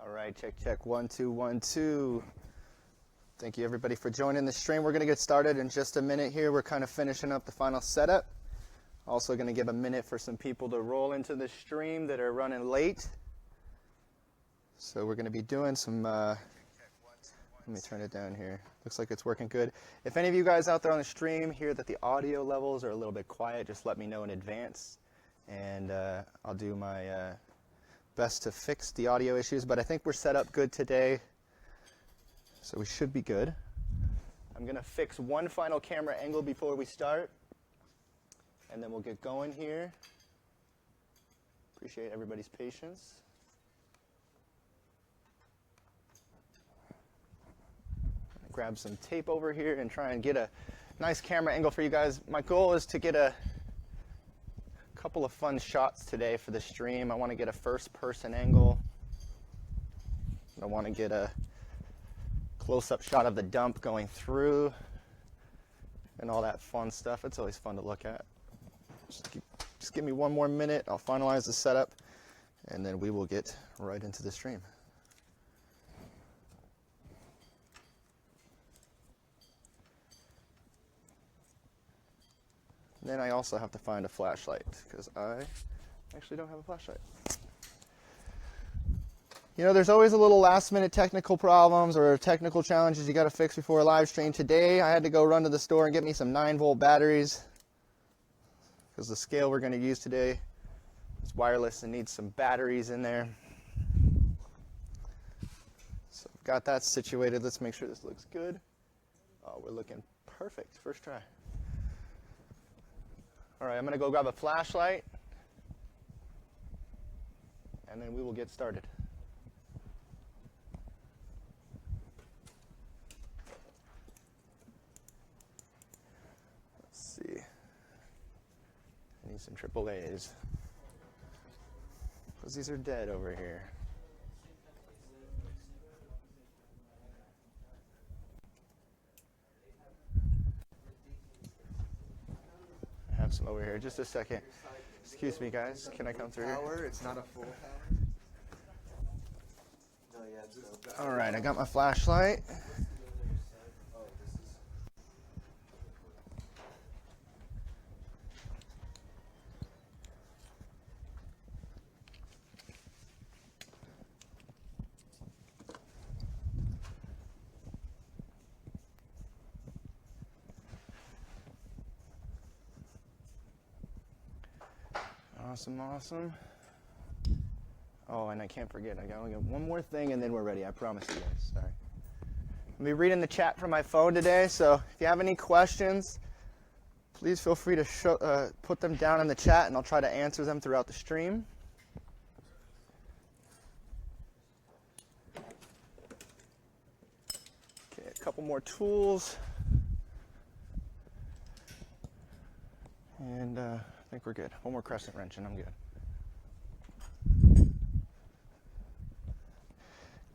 All right, check, check, 1, 2, 1, 2. Thank you everybody for joining the stream. We're gonna get started in just a minute here. We're kind of finishing up the final setup. Also gonna give a minute for some people to roll into the stream that are running late. So we're gonna be doing some, let me turn it down here. Looks like it's working good. If any of you guys out there on the stream hear that the audio levels are a little bit quiet, just let me know in advance. And I'll do my best to fix the audio issues, but I think we're set up good today, so we should be good. I'm going to fix one final camera angle before we start, and then we'll get going here. Appreciate everybody's patience. Grab some tape over here and try and get a nice camera angle for you guys. My goal is to get a couple of fun shots today for the stream. I want to get a first-person angle. I want to get a close-up shot of the dump going through and all that fun stuff. It's always fun to look at. Just give me one more minute. I'll finalize the setup, and then we will get right into the stream. Then I also have to find a flashlight because I actually don't have a flashlight. You know, there's always a little last-minute technical problems or technical challenges you got to fix before a live stream. Today, I had to go run to the store and get me some 9-volt batteries because the scale we're going to use today is wireless and needs some batteries in there. So I've got that situated. Let's make sure this looks good. Oh, we're looking perfect. First try. All right, I'm going to go grab a flashlight, and then we will get started. Let's see. I need some AAAs, because these are dead over here. I have some over here. Just a second. Excuse me, guys. Can I come through here? It's not a full power. All right, I got my flashlight. Awesome, awesome. Oh, and I can't forget, I only got one more thing and then we're ready, I promise you guys. Sorry. I'll be reading the chat from my phone today, so if you have any questions, please feel free to put them down in the chat and I'll try to answer them throughout the stream. Okay, a couple more tools. And I think we're good. One more crescent wrench and I'm good.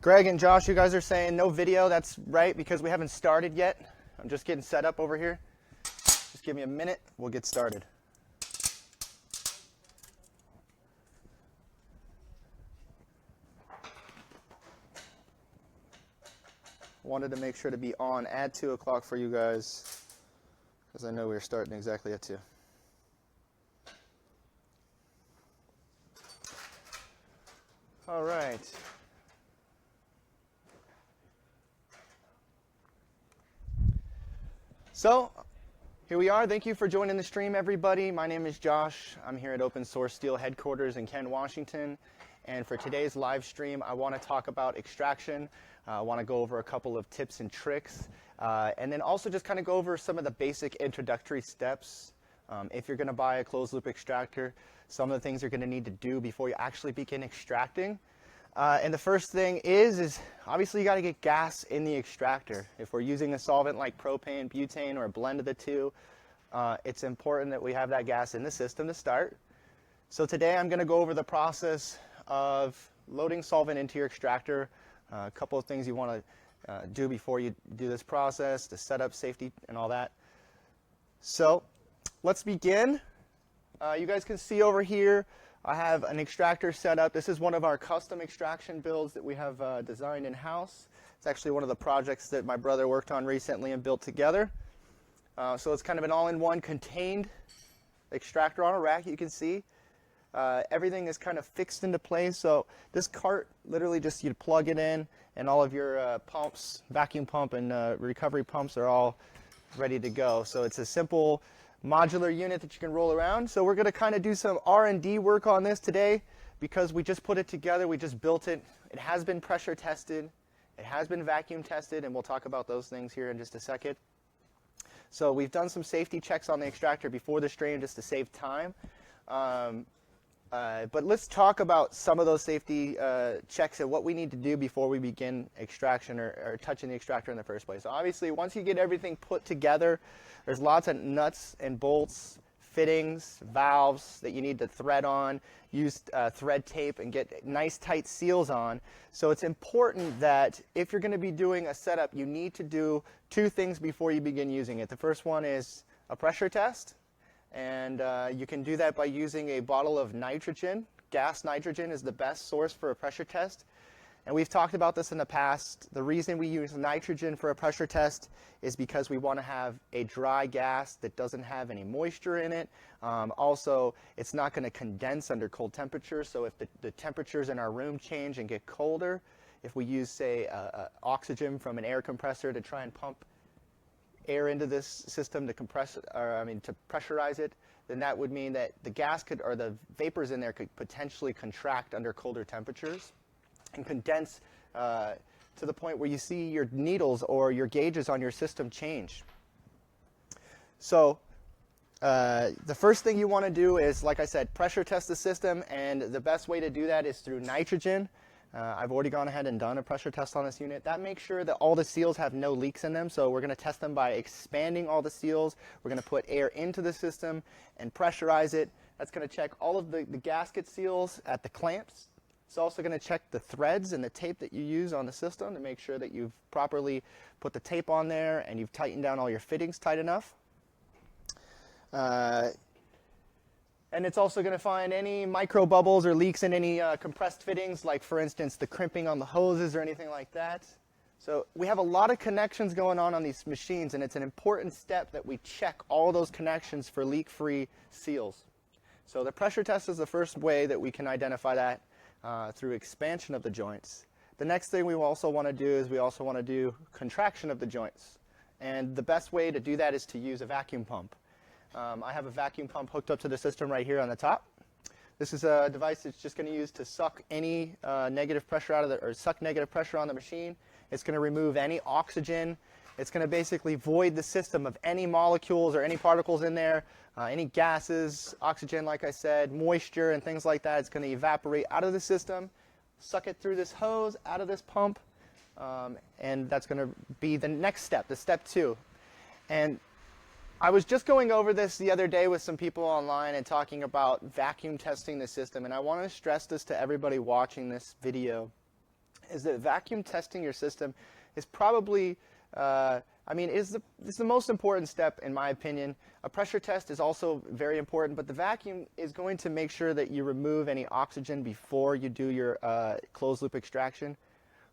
Greg and Josh, you guys are saying no video. That's right, because we haven't started yet. I'm just getting set up over here. Just give me a minute. We'll get started. Wanted to make sure to be on at 2 o'clock for you guys, because I know we're starting exactly at 2. All right. So, here we are. Thank you for joining the stream, everybody. My name is Josh. I'm here at Open Source Steel headquarters in Kent, Washington. And for today's live stream, I want to talk about extraction. I want to go over a couple of tips and tricks. And then also just kind of go over some of the basic introductory steps. If you're going to buy a closed loop extractor, some of the things you're going to need to do before you actually begin extracting. And the first thing is obviously you got to get gas in the extractor. If we're using a solvent like propane, butane, or a blend of the two, it's important that we have that gas in the system to start. So today I'm going to go over the process of loading solvent into your extractor, a couple of things you want to do before you do this process, to set up safety and all that. So let's begin. You guys can see over here I have an extractor set up. This is one of our custom extraction builds that we have designed in-house. It's actually one of the projects that my brother worked on recently and built together. So it's kind of an all-in-one contained extractor on a rack, you can see. Everything is kind of fixed into place. So this cart, literally just you plug it in, and all of your pumps, vacuum pump and recovery pumps are all ready to go. So it's a simple modular unit that you can roll around. So we're going to kind of do some R&D work on this today because we just put it together, we just built it. It has been pressure tested, it has been vacuum tested, and we'll talk about those things here in just a second. So we've done some safety checks on the extractor before the stream just to save time. But let's talk about some of those safety checks and what we need to do before we begin extraction or touching the extractor in the first place. So obviously, once you get everything put together, there's lots of nuts and bolts, fittings, valves that you need to thread on, use thread tape and get nice tight seals on. So it's important that if you're going to be doing a setup, you need to do two things before you begin using it. The first one is a pressure test. And you can do that by using a bottle of nitrogen. Gas nitrogen is the best source for a pressure test. And we've talked about this in the past. The reason we use nitrogen for a pressure test is because we want to have a dry gas that doesn't have any moisture in it. Also, it's not going to condense under cold temperatures. So if the temperatures in our room change and get colder, if we use, say, oxygen from an air compressor to try and pump air into this system to to pressurize it, then that would mean that the gasket or the vapors in there could potentially contract under colder temperatures and condense to the point where you see your needles or your gauges on your system change. So the first thing you want to do is, like I said, pressure test the system, and the best way to do that is through nitrogen. I've already gone ahead and done a pressure test on this unit. That makes sure that all the seals have no leaks in them. So we're going to test them by expanding all the seals. We're going to put air into the system and pressurize it. That's going to check all of the gasket seals at the clamps. It's also going to check the threads and the tape that you use on the system to make sure that you've properly put the tape on there and you've tightened down all your fittings tight enough. And it's also going to find any micro bubbles or leaks in any compressed fittings, like, for instance, the crimping on the hoses or anything like that. So we have a lot of connections going on these machines, and it's an important step that we check all those connections for leak-free seals. So the pressure test is the first way that we can identify that through expansion of the joints. The next thing we also want to do is we also want to do contraction of the joints. And the best way to do that is to use a vacuum pump. I have a vacuum pump hooked up to the system right here on the top. This is a device that's just going to use to suck any negative pressure out of or suck negative pressure on the machine. It's going to remove any oxygen. It's going to basically void the system of any molecules or any particles in there, any gases, oxygen, like I said, moisture and things like that. It's going to evaporate out of the system, suck it through this hose, out of this pump, and that's going to be the next step, the step 2. And I was just going over this the other day with some people online and talking about vacuum testing the system, and I want to stress this to everybody watching this video, is that vacuum testing your system is probably, is the most important step in my opinion. A pressure test is also very important, but the vacuum is going to make sure that you remove any oxygen before you do your closed loop extraction.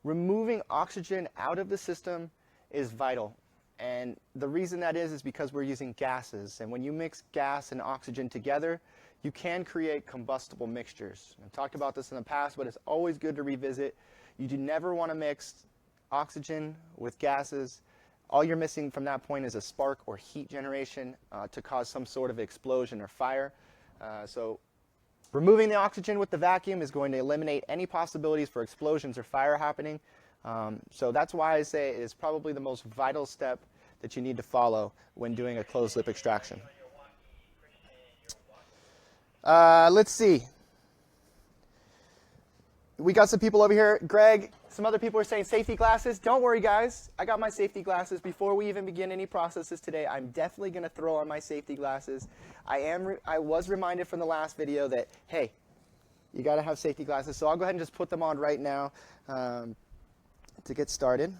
Removing oxygen out of the system is vital. And the reason that is because we're using gases. And when you mix gas and oxygen together, you can create combustible mixtures. I've talked about this in the past, but it's always good to revisit. You do never want to mix oxygen with gases. All you're missing from that point is a spark or heat generation to cause some sort of explosion or fire. So removing the oxygen with the vacuum is going to eliminate any possibilities for explosions or fire happening. So that's why I say it is probably the most vital step that you need to follow when doing a closed loop extraction. Let's see. We got some people over here. Greg, some other people are saying safety glasses. Don't worry, guys. I got my safety glasses. Before we even begin any processes today, I'm definitely going to throw on my safety glasses. I was reminded from the last video that, hey, you got to have safety glasses. So I'll go ahead and just put them on right now. To get started.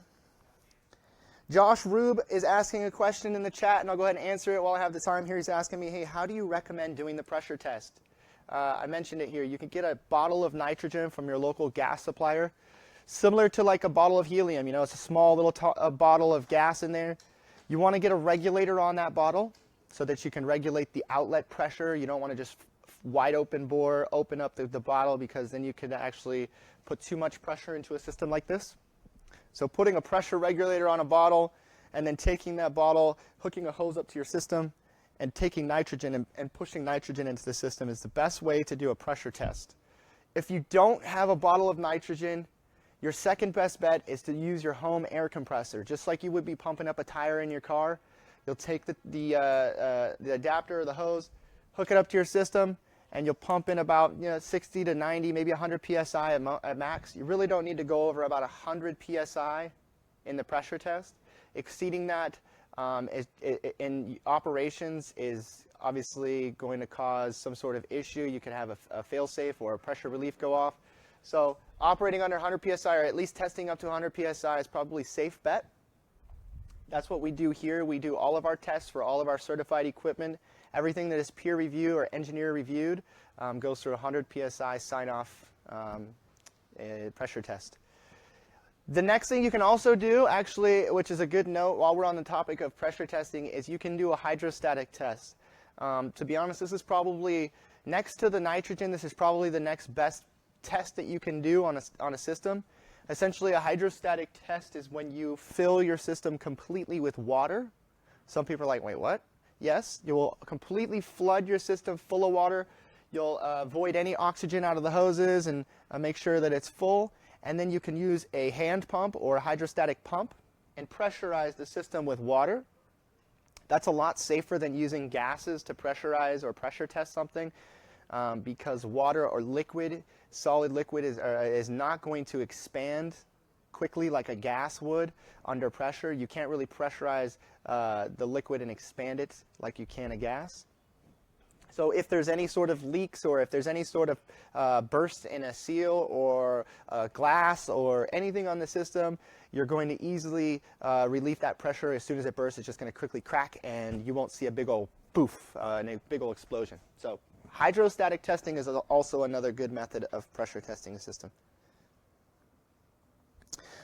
Josh Rube is asking a question in the chat, and I'll go ahead and answer it while I have the time here. He's asking me, hey, how do you recommend doing the pressure test? I mentioned it here. You can get a bottle of nitrogen from your local gas supplier, similar to like a bottle of helium. You know, it's a small little bottle of gas in there. You want to get a regulator on that bottle so that you can regulate the outlet pressure. You don't want to just wide open bore, open up the bottle, because then you could actually put too much pressure into a system like this. So putting a pressure regulator on a bottle and then taking that bottle, hooking a hose up to your system, and taking nitrogen and pushing nitrogen into the system is the best way to do a pressure test. If you don't have a bottle of nitrogen, your second best bet is to use your home air compressor. Just like you would be pumping up a tire in your car, you'll take the adapter or the hose, hook it up to your system, and you'll pump in about 60 to 90, maybe 100 psi at max. You really don't need to go over about 100 psi in the pressure test. Exceeding that in operations is obviously going to cause some sort of issue. You could have a fail-safe or a pressure relief go off. So operating under 100 psi, or at least testing up to 100 psi, is probably a safe bet. That's what we do here. We do all of our tests for all of our certified equipment. Everything that is peer review or engineer reviewed goes through 100 psi sign-off pressure test. The next thing you can also do, actually, which is a good note while we're on the topic of pressure testing, is you can do a hydrostatic test. To be honest, this is probably, next to the nitrogen, this is probably the next best test that you can do on a system. Essentially, a hydrostatic test is when you fill your system completely with water. Some people are like, wait, what? Yes, you will completely flood your system full of water. You'll void any oxygen out of the hoses and make sure that it's full. And then you can use a hand pump or a hydrostatic pump and pressurize the system with water. That's a lot safer than using gases to pressurize or pressure test something, because water or liquid, solid liquid, is not going to expand quickly like a gas would under pressure. You can't really pressurize the liquid and expand it like you can a gas. So if there's any sort of leaks, or if there's any sort of burst in a seal or glass or anything on the system, you're going to easily relieve that pressure. As soon as it bursts, it's just going to quickly crack, and you won't see a big old poof and a big old explosion. So hydrostatic testing is also another good method of pressure testing a system.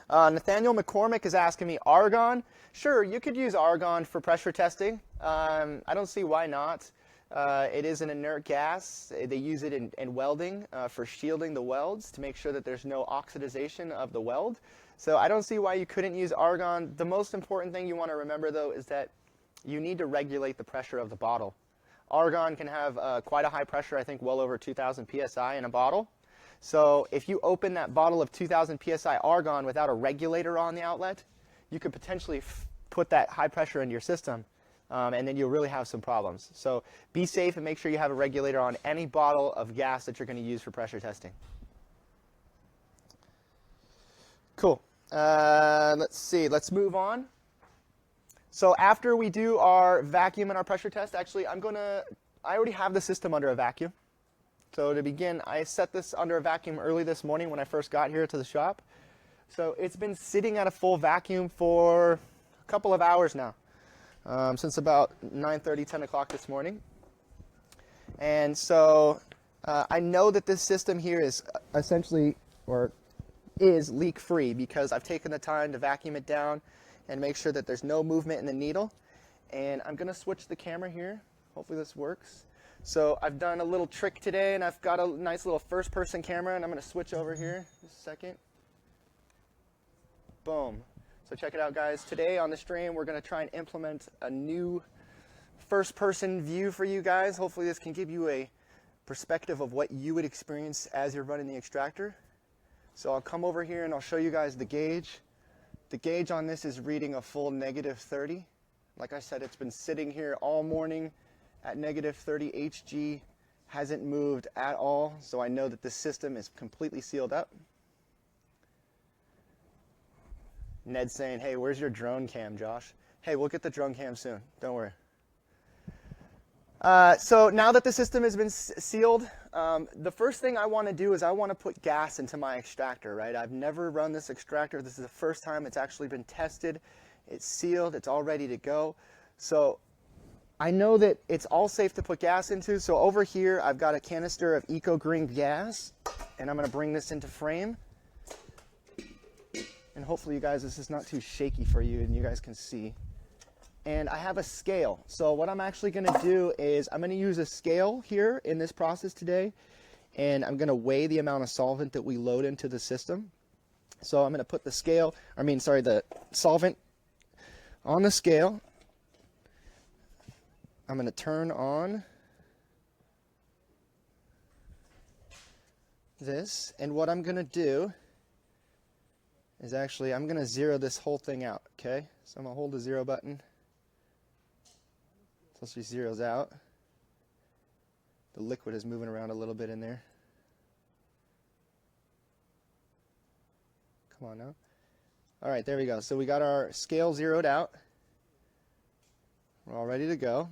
Nathaniel McCormick is asking me, argon? Sure, you could use argon for pressure testing. I don't see why not. It is an inert gas. They use it in welding for shielding the welds to make sure that there's no oxidization of the weld. So I don't see why you couldn't use argon. The most important thing you want to remember, though, is that you need to regulate the pressure of the bottle. Argon can have quite a high pressure, I think well over 2,000 psi in a bottle. So if you open that bottle of 2,000 psi argon without a regulator on the outlet, you could potentially put that high pressure into your system. And then you'll really have some problems. So be safe and make sure you have a regulator on any bottle of gas that you're going to use for pressure testing. Cool. Let's see. Let's move on. So after we do our vacuum and our pressure test, actually, I already have the system under a vacuum. So to begin, I set this under a vacuum early this morning when I first got here to the shop. So it's been sitting at a full vacuum for a couple of hours now. Since about 9:30, 10 o'clock this morning. And so I know that this system here is essentially, or is leak-free, because I've taken the time to vacuum it down and make sure that there's no movement in the needle. And I'm going to switch the camera here. Hopefully this works. So I've done a little trick today, and I've got a nice little first-person camera, and I'm going to switch over here just a second. Boom. So check it out, guys. Today on the stream, we're going to try and implement a new first-person view for you guys. Hopefully this can give you a perspective of what you would experience as you're running the extractor. So I'll come over here and I'll show you guys the gauge. The gauge on this is reading a full -30. Like I said, it's been sitting here all morning at -30 Hg. Hasn't moved at all, so I know that the system is completely sealed up. Ned's saying, hey, where's your drone cam, Josh? Hey, we'll get the drone cam soon. Don't worry. So now that the system has been sealed, the first thing I want to do is I want to put gas into my extractor, right? I've never run this extractor. This is the first time it's actually been tested. It's sealed. It's all ready to go. So I know that it's all safe to put gas into, so over here I've got a canister of Eco Green gas, and I'm going to bring this into frame. And hopefully you guys, this is not too shaky for you and you guys can see. And I have a scale. So what I'm actually going to do is I'm going to use a scale here in this process today, and I'm going to weigh the amount of solvent that we load into the system. So I'm going to put the the solvent on the scale. I'm going to turn on this, and what I'm going to do is actually I'm going to zero this whole thing out, okay? So I'm going to hold the 0 button until she zeroes out. The liquid is moving around a little bit in there. Come on now. All right, there we go. So we got our scale zeroed out. We're all ready to go.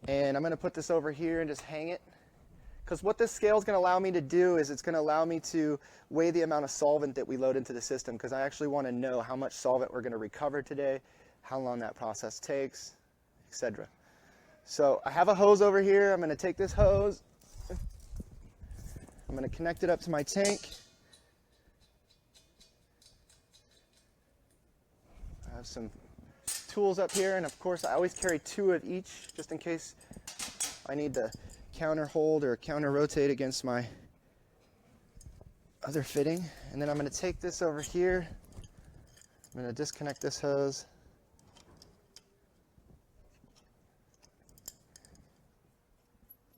And I'm going to put this over here and just hang it. Because what this scale is going to allow me to do is it's going to allow me to weigh the amount of solvent that we load into the system, because I actually want to know how much solvent we're going to recover today, how long that process takes, etc. So I have a hose over here. I'm going to take this hose. I'm going to connect it up to my tank. I have some tools up here, and of course I always carry 2 of each just in case I need to counter hold or counter rotate against my other fitting. And then I'm going to take this over here. I'm going to disconnect this hose.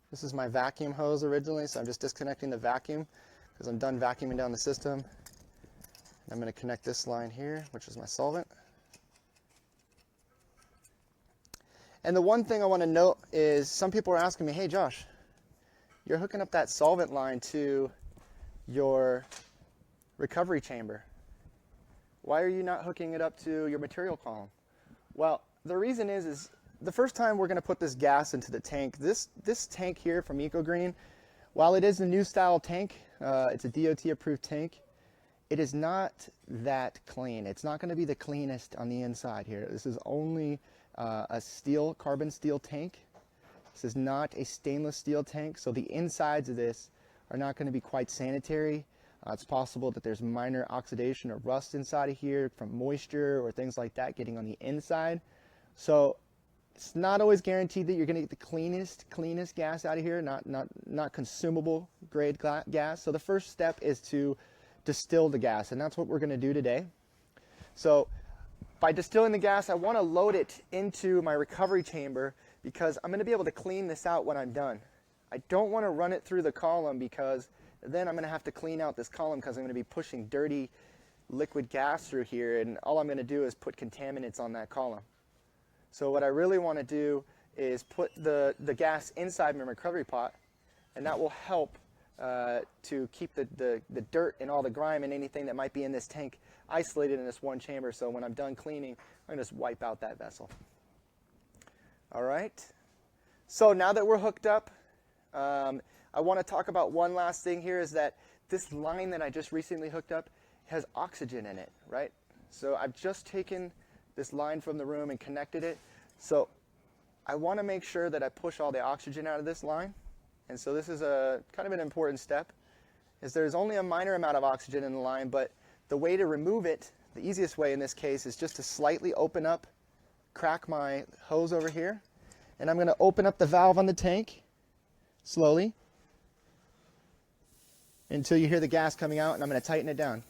This is my vacuum hose originally, so I'm just disconnecting the vacuum because I'm done vacuuming down the system. I'm going to connect this line here, which is my solvent. And the one thing I want to note is some people are asking me, hey Josh, you're hooking up that solvent line to your recovery chamber. Why are you not hooking it up to your material column? Well, the reason is the first time we're going to put this gas into the tank, this tank here from EcoGreen, while it is a new style tank, it's a DOT approved tank, it is not that clean. It's not going to be the cleanest on the inside here. This is only a carbon steel tank. This is not a stainless steel tank, so the insides of this are not going to be quite sanitary. It's possible that there's minor oxidation or rust inside of here from moisture or things like that getting on the inside. So it's not always guaranteed that you're going to get the cleanest gas out of here, not consumable grade gas. So the first step is to distill the gas, and that's what we're going to do today. So by distilling the gas, I want to load it into my recovery chamber because I'm going to be able to clean this out when I'm done. I don't want to run it through the column because then I'm going to have to clean out this column because I'm going to be pushing dirty liquid gas through here, and all I'm going to do is put contaminants on that column. So what I really want to do is put the gas inside my recovery pot, and that will help to keep the dirt and all the grime and anything that might be in this tank isolated in this one chamber. So when I'm done cleaning, I'm going to just wipe out that vessel. All right. So now that we're hooked up, I want to talk about one last thing here, is that this line that I just recently hooked up has oxygen in it, right? So I've just taken this line from the room and connected it. So I want to make sure that I push all the oxygen out of this line. And so this is a kind of an important step, is there's only a minor amount of oxygen in the line, but the way to remove it, the easiest way in this case, is just to slightly open up, crack my hose over here, and I'm going to open up the valve on the tank slowly until you hear the gas coming out, and I'm going to tighten it down.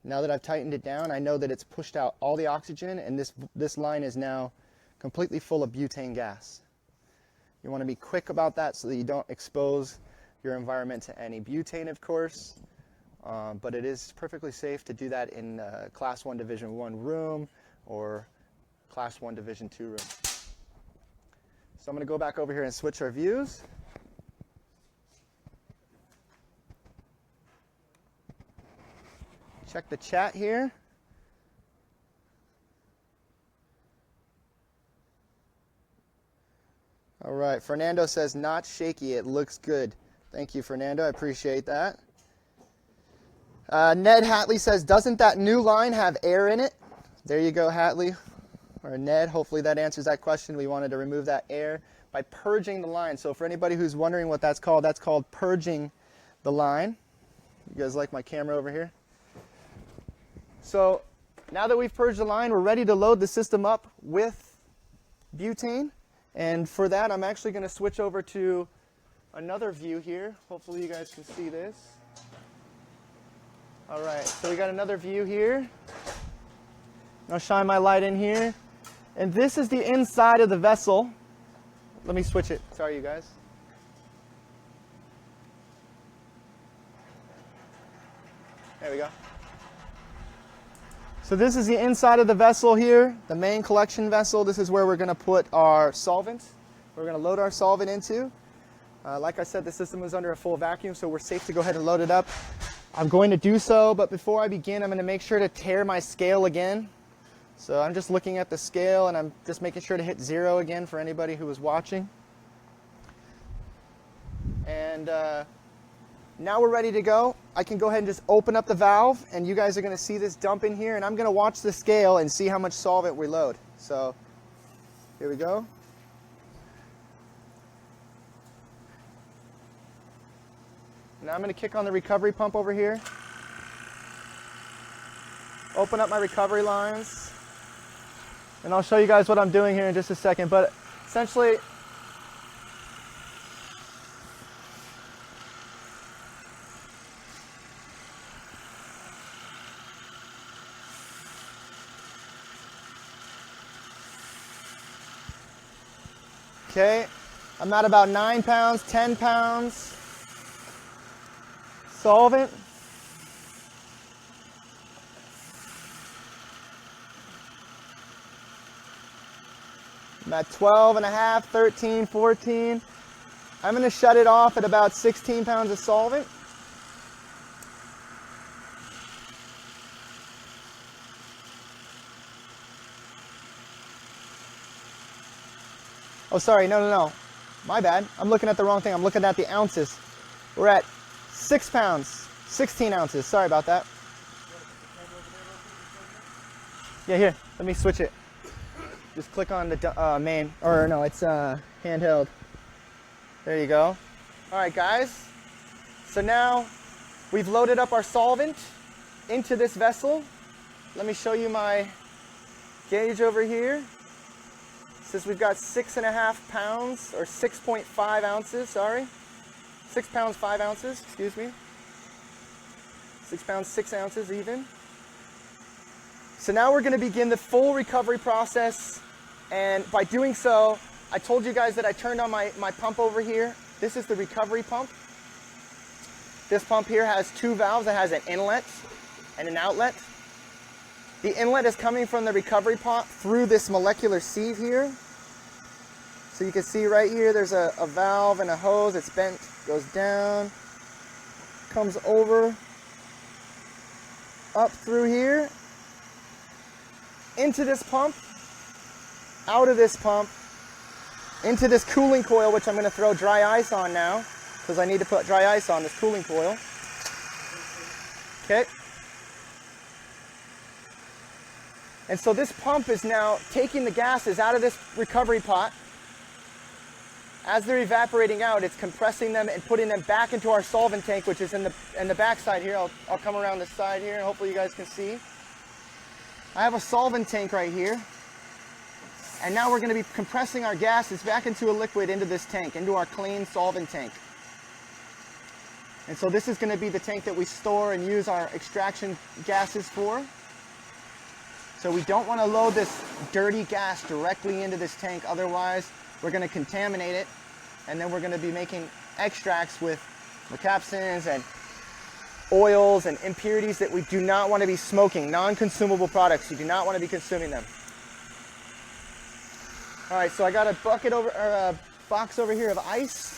Now that I've tightened it down, I know that it's pushed out all the oxygen, and this line is now completely full of butane gas. You want to be quick about that so that you don't expose your environment to any butane, of course, but it is perfectly safe to do that in Class 1 Division 1 room or Class 1 Division 2 room. So I'm going to go back over here and switch our views. Check the chat here. All right, Fernando says, not shaky, it looks good. Thank you, Fernando, I appreciate that. Ned Hatley says, doesn't that new line have air in it? There you go, Hatley. or Ned. Hopefully that answers that question. We wanted to remove that air by purging the line. So for anybody who's wondering what that's called purging the line. You guys like my camera over here? So now that we've purged the line, we're ready to load the system up with butane. And for that, I'm actually going to switch over to another view here. Hopefully you guys can see this. All right, so we got another view here. I'll shine my light in here. And this is the inside of the vessel. Let me switch it. Sorry, you guys. There we go. So this is the inside of the vessel here, the main collection vessel. This is where we're going to put our solvent. We're going to load our solvent into. Like I said, the system is under a full vacuum, so we're safe to go ahead and load it up. I'm going to do so, but before I begin, I'm going to make sure to tare my scale again. So I'm just looking at the scale, and I'm just making sure to hit 0 again for anybody who was watching. And now we're ready to go. I can go ahead and just open up the valve, and you guys are going to see this dump in here, and I'm going to watch the scale and see how much solvent we load. So here we go. Now I'm going to kick on the recovery pump over here. Open up my recovery lines. And I'll show you guys what I'm doing here in just a second. But essentially, okay, I'm at about 9 pounds, 10 pounds. Solvent. I'm at 12 and a half, 13, 14. I'm going to shut it off at about 16 pounds of solvent. Oh, sorry, no. My bad. I'm looking at the wrong thing. I'm looking at the ounces. We're at 6 pounds, 16 ounces. Sorry about that. Yeah, here, let me switch it. Just click on the main, or no, it's handheld. There you go. All right, guys. So now we've loaded up our solvent into this vessel. Let me show you my gauge over here. Says we've got 6.5 pounds, or 6.5 ounces, sorry. 6 pounds, 5 ounces, excuse me. 6 pounds, 6 ounces even. So now we're going to begin the full recovery process. And by doing so, I told you guys that I turned on my pump over here. This is the recovery pump. This pump here has 2 valves. It has an inlet and an outlet. The inlet is coming from the recovery pump through this molecular sieve here. So you can see right here, there's a valve and a hose. It's bent, goes down, comes over, up through here, into this pump, out of this pump, into this cooling coil, which I'm going to throw dry ice on now, because I need to put dry ice on this cooling coil. Okay. And so this pump is now taking the gases out of this recovery pot. As they're evaporating out, it's compressing them and putting them back into our solvent tank, which is in the back side here. I'll come around this side here, and hopefully you guys can see. I have a solvent tank right here. And now we're going to be compressing our gases back into a liquid into this tank, into our clean solvent tank. And so this is going to be the tank that we store and use our extraction gases for. So we don't want to load this dirty gas directly into this tank, otherwise we're going to contaminate it, and then we're going to be making extracts with mercaptans and oils and impurities that we do not want to be smoking, non-consumable products. You do not want to be consuming them. All right, so I got a bucket over, or a box over here of ice.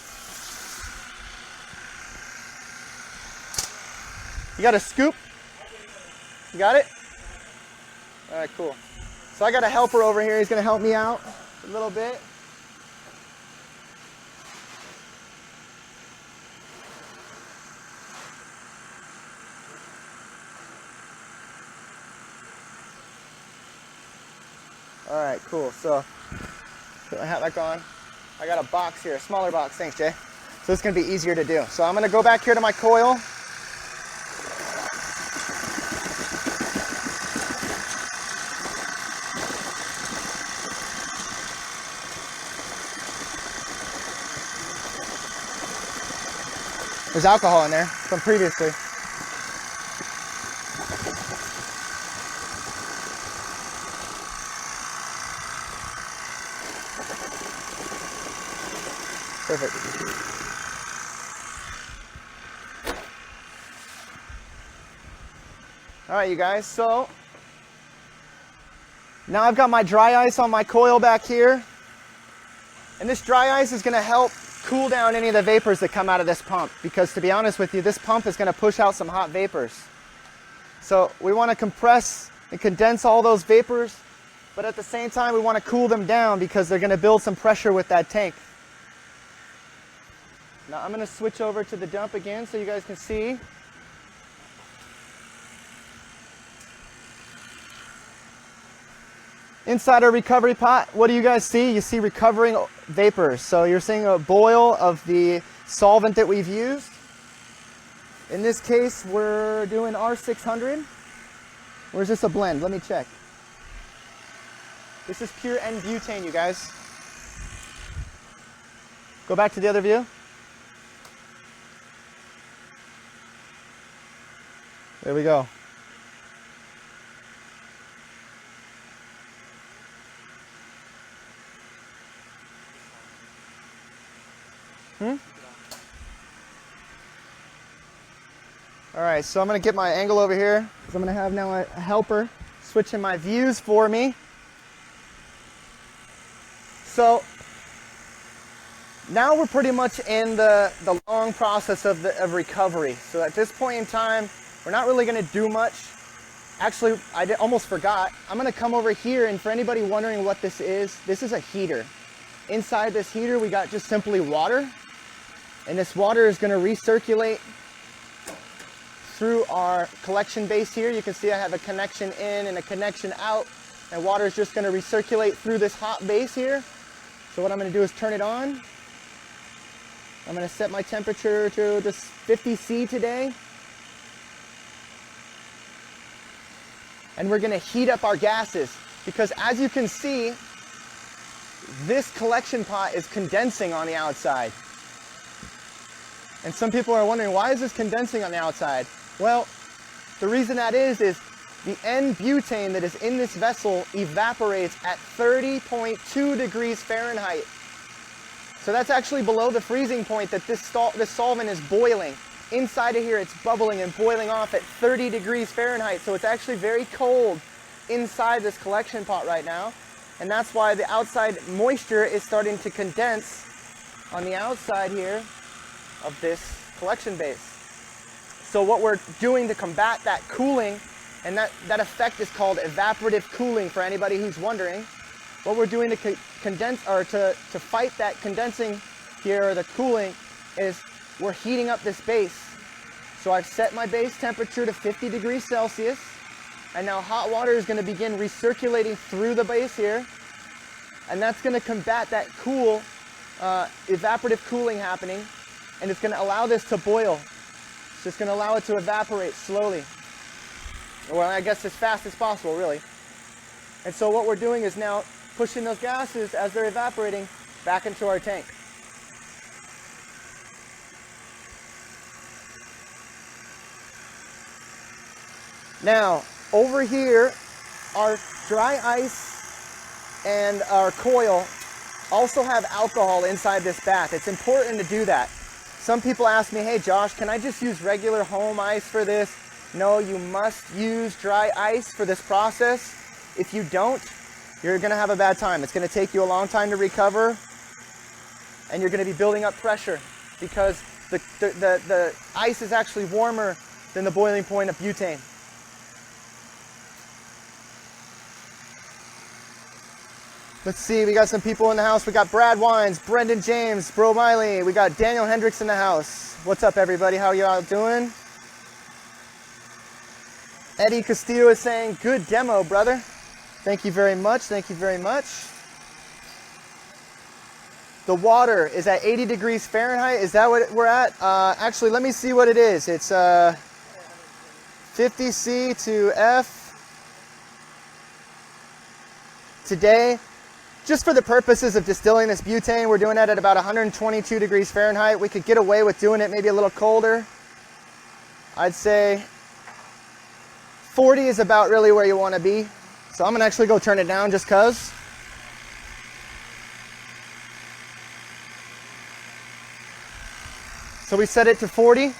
You got a scoop? You got it? All right, cool. So I got a helper over here. He's going to help me out a little bit. All right, cool. So put my hat back on. I got a box here, a smaller box. Thanks, Jay. So it's going to be easier to do. So I'm going to go back here to my coil. There's alcohol in there from previously. Perfect. All right, you guys, so now I've got my dry ice on my coil back here. And this dry ice is going to help cool down any of the vapors that come out of this pump, because to be honest with you, this pump is going to push out some hot vapors. So we want to compress and condense all those vapors, but at the same time we want to cool them down because they're going to build some pressure with that tank. Now I'm going to switch over to the dump again so you guys can see. Inside our recovery pot, what do you guys see? You see recovering vapors. So you're seeing a boil of the solvent that we've used. In this case, we're doing R600. Or is this a blend? Let me check. This is pure N-butane, you guys. Go back to the other view. There we go. All right, so I'm going to get my angle over here because I'm going to have now a helper switching my views for me. So now we're pretty much in the long process of recovery. So at this point in time, we're not really going to do much. Actually, I almost forgot. I'm going to come over here, and for anybody wondering what this is a heater. Inside this heater, we got just simply water. And this water is going to recirculate through our collection base here. You can see I have a connection in and a connection out. And water is just going to recirculate through this hot base here. So what I'm going to do is turn it on. I'm going to set my temperature to this 50 C today. And we're going to heat up our gases. Because as you can see, this collection pot is condensing on the outside. And some people are wondering, why is this condensing on the outside? Well, the reason that is the N-butane that is in this vessel evaporates at 30.2 degrees Fahrenheit. So that's actually below the freezing point that this solvent is boiling. Inside of here, it's bubbling and boiling off at 30 degrees Fahrenheit. So it's actually very cold inside this collection pot right now. And that's why the outside moisture is starting to condense on the outside here of this collection base. So what we're doing to combat that cooling, and that effect is called evaporative cooling for anybody who's wondering. What we're doing to condense, or to fight that condensing here, or the cooling, is we're heating up this base. So I've set my base temperature to 50 degrees Celsius, and now hot water is going to begin recirculating through the base here, and that's going to combat that cool, evaporative cooling happening, and it's going to allow this to boil. It's just going to allow it to evaporate slowly. Well, I guess as fast as possible, really. And so what we're doing is now pushing those gases as they're evaporating back into our tank. Now, over here, our dry ice and our coil also have alcohol inside this bath. It's important to do that. Some people ask me, hey Josh, can I just use regular home ice for this? No, you must use dry ice for this process. If you don't, you're going to have a bad time. It's going to take you a long time to recover, and you're going to be building up pressure because the ice is actually warmer than the boiling point of butane. Let's see, we got some people in the house. We got Brad Wines, Brendan James, Bro Miley. We got Daniel Hendricks in the house. What's up, everybody? How you all doing? Eddie Castillo is saying, good demo, brother. Thank you very much. Thank you very much. The water is at 80 degrees Fahrenheit. Is that what we're at? Actually, let me see what it is. It's 50 C to F. Today, just for the purposes of distilling this butane, we're doing that at about 122 degrees Fahrenheit. We could get away with doing it maybe a little colder. I'd say 40 is about really where you want to be. So I'm going to actually go turn it down just because. So we set it to 40.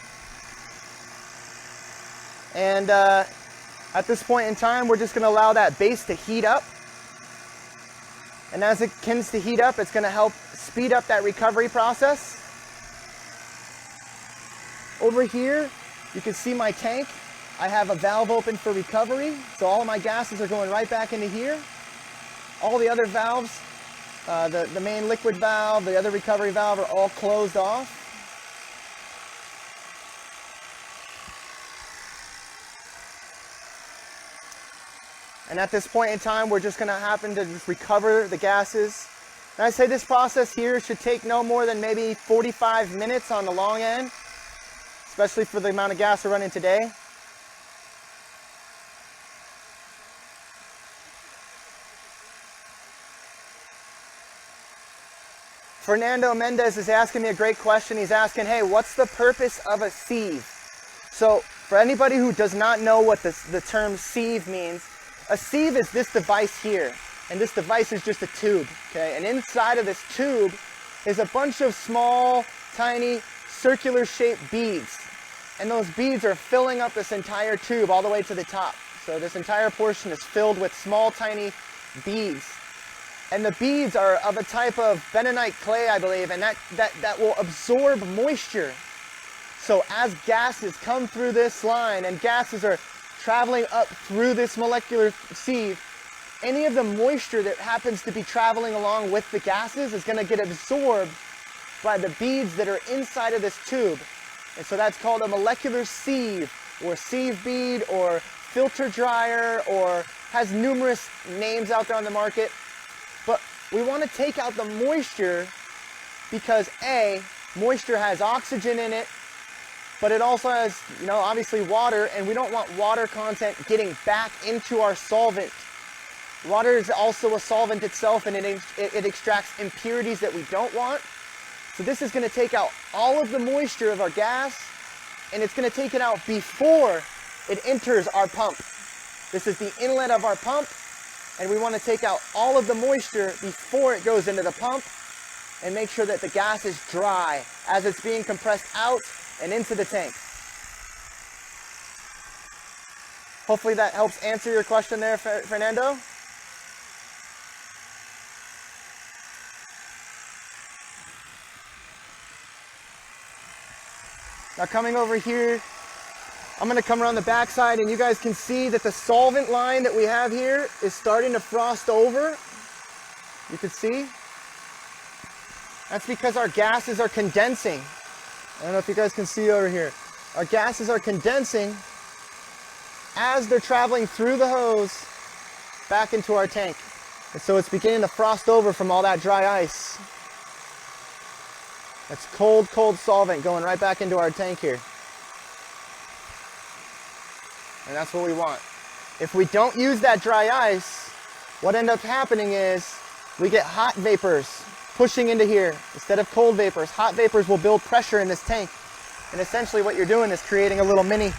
And at this point in time, we're just going to allow that base to heat up. And as it begins to heat up, it's going to help speed up that recovery process. Over here, you can see my tank. I have a valve open for recovery, so all of my gases are going right back into here. All the other valves, the main liquid valve, the other recovery valve are all closed off. And at this point in time, we're just going to happen to just recover the gases. And I say this process here should take no more than maybe 45 minutes on the long end, especially for the amount of gas we're running today. Fernando Mendez is asking me a great question. He's asking, hey, what's the purpose of a sieve? So for anybody who does not know what the term sieve means, a sieve is this device here, and this device is just a tube, okay? And inside of this tube is a bunch of small, tiny, circular-shaped beads. And those beads are filling up this entire tube all the way to the top. So this entire portion is filled with small, tiny beads. And the beads are of a type of bentonite clay, I believe, and that will absorb moisture. So as gases come through this line and gases are traveling up through this molecular sieve, any of the moisture that happens to be traveling along with the gases is going to get absorbed by the beads that are inside of this tube. And so that's called a molecular sieve, or sieve bead, or filter dryer, or has numerous names out there on the market. But we want to take out the moisture because A, moisture has oxygen in it, but it also has, obviously water, and we don't want water content getting back into our solvent. Water is also a solvent itself, and it extracts impurities that we don't want. So this is going to take out all of the moisture of our gas, and it's going to take it out before it enters our pump. This is the inlet of our pump, and we want to take out all of the moisture before it goes into the pump and make sure that the gas is dry as it's being compressed out and into the tank. Hopefully that helps answer your question there, Fernando. Now coming over here, I'm going to come around the backside, and you guys can see that the solvent line that we have here is starting to frost over. You can see. That's because our gases are condensing. I don't know if you guys can see over here. Our gases are condensing as they're traveling through the hose back into our tank. And so it's beginning to frost over from all that dry ice. That's cold, cold solvent going right back into our tank here. And that's what we want. If we don't use that dry ice, what ends up happening is we get hot vapors pushing into here instead of cold vapors. Hot vapors will build pressure in this tank. And essentially what you're doing is creating a little mini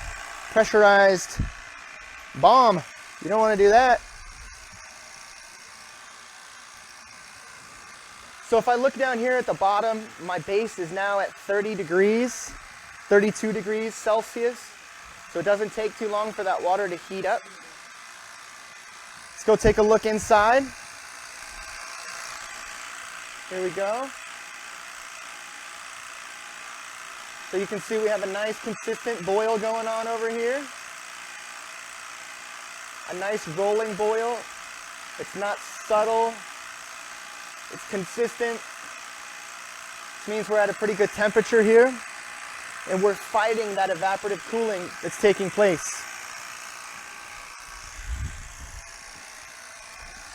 pressurized bomb. You don't want to do that. So if I look down here at the bottom, my base is now at 30 degrees, 32 degrees Celsius. So it doesn't take too long for that water to heat up. Let's go take a look inside. Here we go. So you can see we have a nice consistent boil going on over here. A nice rolling boil. It's not subtle. It's consistent. Which means we're at a pretty good temperature here. And we're fighting that evaporative cooling that's taking place.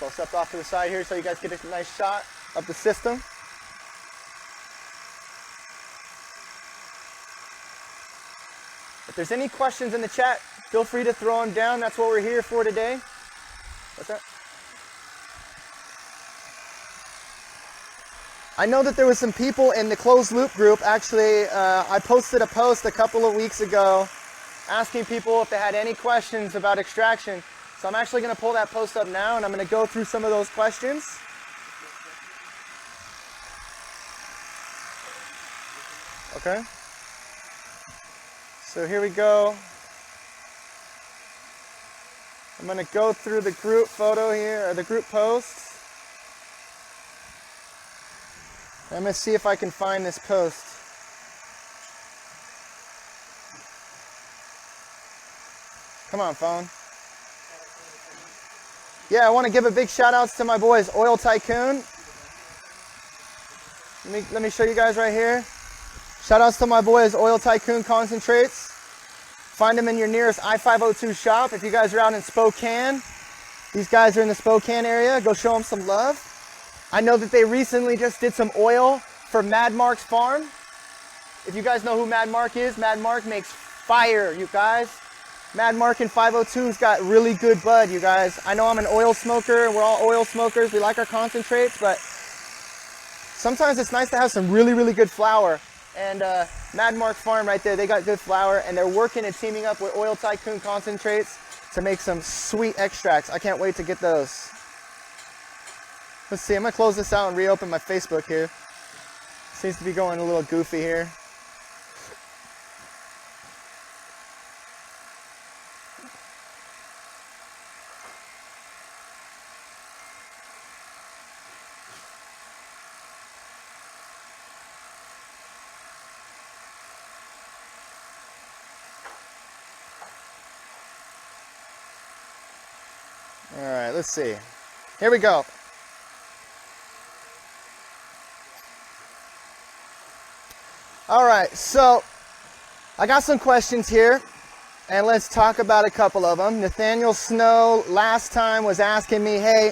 So I'll step off to the side here so you guys get a nice shot of the system. If there's any questions in the chat, feel free to throw them down. That's what we're here for today. What's that? I know that there was some people in the closed loop group. Actually, I posted a post a couple of weeks ago asking people if they had any questions about extraction. So I'm actually going to pull that post up now, and I'm going to go through some of those questions. Okay. So here we go. I'm going to go through the group photo here, or the group post. I'm going to see if I can find this post. Come on, phone. Yeah, I want to give a big shout outs to my boys, Oil Tycoon. Let me show you guys right here. Shout outs to my boys, Oil Tycoon Concentrates. Find them in your nearest I-502 shop. If you guys are out in Spokane, these guys are in the Spokane area, go show them some love. I know that they recently just did some oil for Mad Mark's farm. If you guys know who Mad Mark is, Mad Mark makes fire, you guys. Mad Mark in 502's got really good bud, you guys. I know I'm an oil smoker, and we're all oil smokers. We like our concentrates, but sometimes it's nice to have some really, really good flour. And Mad Mark Farm right there, they got good flour, and they're working and teaming up with Oil Tycoon Concentrates to make some sweet extracts. I can't wait to get those. Let's see, I'm going to close this out and reopen my Facebook here. Seems to be going a little goofy here. All right, let's see. Here we go. All right, so I got some questions here, and let's talk about a couple of them. Nathaniel Snow last time was asking me, hey,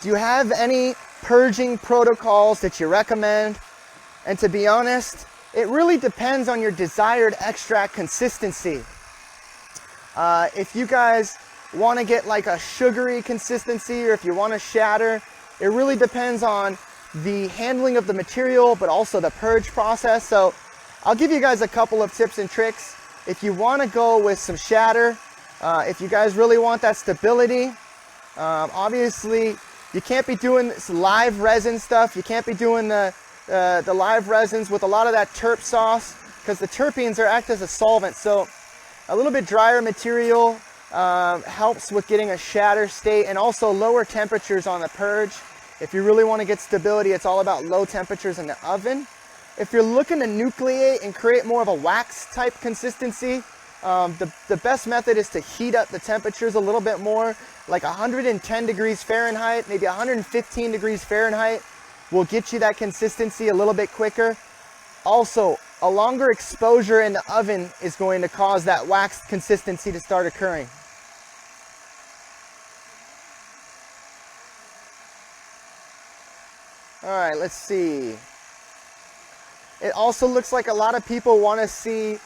do you have any purging protocols that you recommend? And to be honest, it really depends on your desired extract consistency. If you guys want to get like a sugary consistency, or if you want to shatter, it really depends on the handling of the material, but also the purge process. So I'll give you guys a couple of tips and tricks. If you want to go with some shatter, if you guys really want that stability, obviously you can't be doing this live resin stuff. You can't be doing the live resins with a lot of that terp sauce, because the terpenes act as a solvent. So a little bit drier material helps with getting a shatter state, and also lower temperatures on the purge. If you really want to get stability, it's all about low temperatures in the oven. If you're looking to nucleate and create more of a wax type consistency, the best method is to heat up the temperatures a little bit more, like 110 degrees Fahrenheit, maybe 115 degrees Fahrenheit will get you that consistency a little bit quicker. Also, a longer exposure in the oven is going to cause that wax consistency to start occurring. All right, let's see. It also looks like a lot of people want to see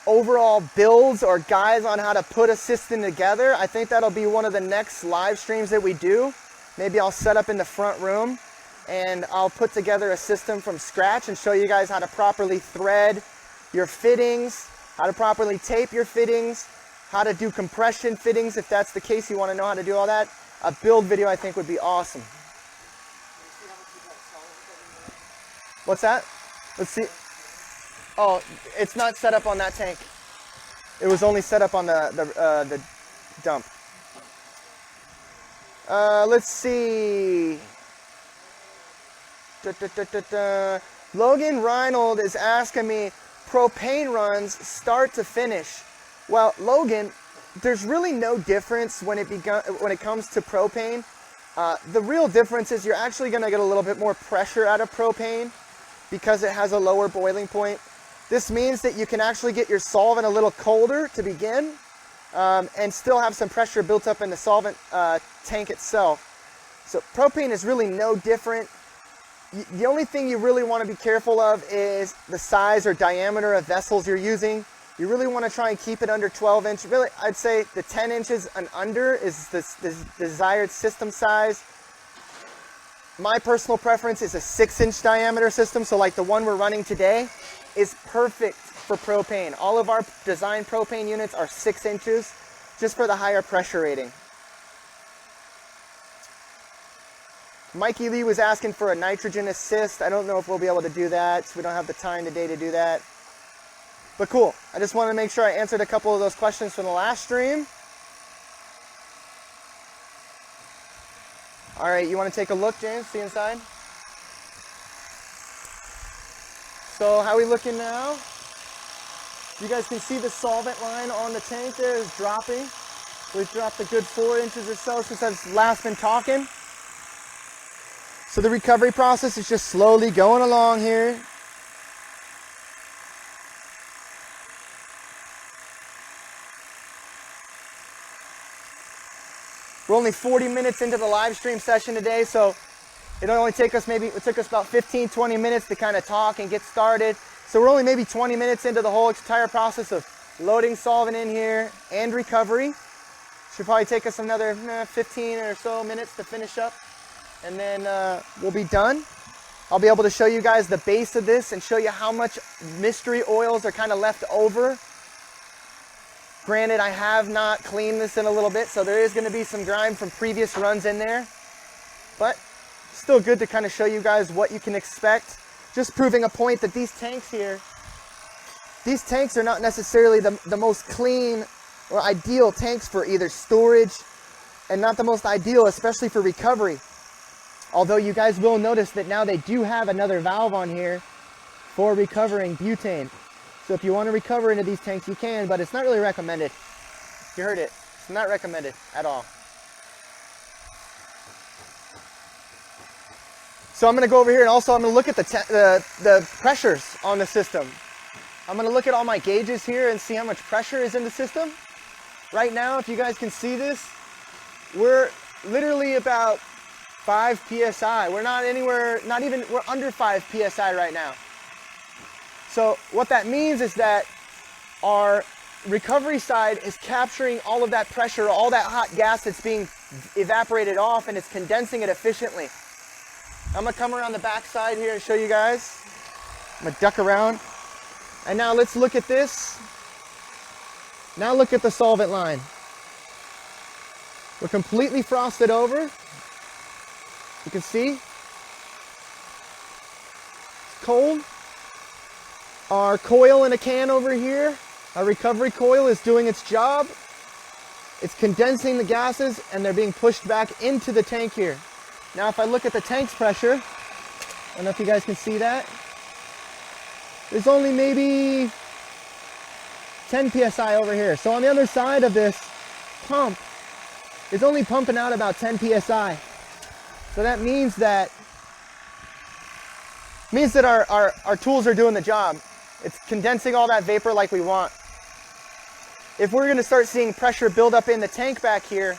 overall builds or guides on how to put a system together. I think that'll be one of the next live streams that we do. Maybe I'll set up in the front room and I'll put together a system from scratch and show you guys how to properly thread your fittings, how to properly tape your fittings, how to do compression fittings if that's the case, you want to know how to do all that. A build video I think would be awesome. What's that? Let's see. Oh, it's not set up on that tank. It was only set up on the dump. Let's see. Logan Reinold is asking me, propane runs start to finish. Well, Logan, there's really no difference when it comes to propane. The real difference is you're actually going to get a little bit more pressure out of propane because it has a lower boiling point. This means that you can actually get your solvent a little colder to begin and still have some pressure built up in the solvent tank itself. So propane is really no different. The only thing you really want to be careful of is the size or diameter of vessels you're using. You really want to try and keep it under 12 inch. Really, I'd say the 10 inches and under is the desired system size. My personal preference is a 6-inch diameter system, so like the one we're running today is perfect for propane. All of our design propane units are 6 inches, just for the higher pressure rating. Mikey Lee was asking for a nitrogen assist. I don't know if we'll be able to do that, so we don't have the time today to do that. But cool, I just wanted to make sure I answered a couple of those questions from the last stream. All right, you want to take a look, James, see inside? So how are we looking now? You guys can see the solvent line on the tank there is dropping. We've dropped a good 4 inches or so since I've last been talking. So the recovery process is just slowly going along here. We're only 40 minutes into the live stream session today, so it took us about 15, 20 minutes to kind of talk and get started. So we're only maybe 20 minutes into the whole entire process of loading solvent in here and recovery. Should probably take us another 15 or so minutes to finish up, and then we'll be done. I'll be able to show you guys the base of this and show you how much mystery oils are kind of left over. Granted, I have not cleaned this in a little bit, so there is going to be some grime from previous runs in there. But still good to kind of show you guys what you can expect. Just proving a point that these tanks here, these tanks are not necessarily the most clean or ideal tanks for either storage, and not the most ideal, especially for recovery. Although you guys will notice that now they do have another valve on here for recovering butane. So if you want to recover into these tanks, you can, but it's not really recommended. You heard it. It's not recommended at all. So I'm going to go over here, and also I'm going to look at the pressures on the system. I'm going to look at all my gauges here and see how much pressure is in the system. Right now, if you guys can see this, we're literally about 5 psi. We're not anywhere, we're under 5 psi right now. So what that means is that our recovery side is capturing all of that pressure, all that hot gas that's being evaporated off, and it's condensing it efficiently. I'm gonna come around the back side here and show you guys. I'm gonna duck around. And now let's look at this. Now look at the solvent line. We're completely frosted over. You can see. It's cold. Our coil in a can over here, our recovery coil, is doing its job. It's condensing the gases and they're being pushed back into the tank here. Now if I look at the tank's pressure, I don't know if you guys can see that. There's only maybe 10 psi over here. So on the other side of this pump, it's only pumping out about 10 psi. So that means that our tools are doing the job. It's condensing all that vapor like we want. If we're going to start seeing pressure build up in the tank back here,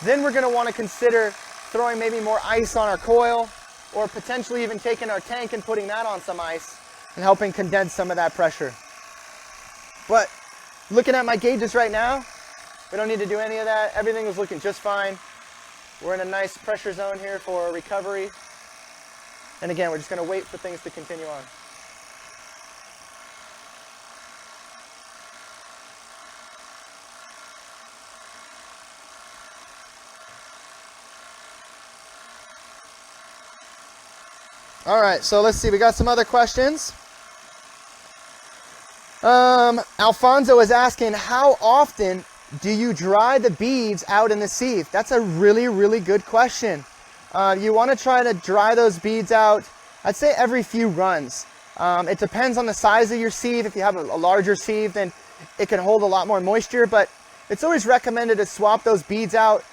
then we're going to want to consider throwing maybe more ice on our coil, or potentially even taking our tank and putting that on some ice and helping condense some of that pressure. But looking at my gauges right now, we don't need to do any of that. Everything is looking just fine. We're in a nice pressure zone here for recovery. And again, we're just going to wait for things to continue on. All right, so let's see. We got some other questions. Alfonso is asking, how often do you dry the beads out in the sieve? That's a really, really good question. You want to try to dry those beads out, I'd say every few runs. It depends on the size of your sieve. If you have a larger sieve, then it can hold a lot more moisture, but it's always recommended to swap those beads out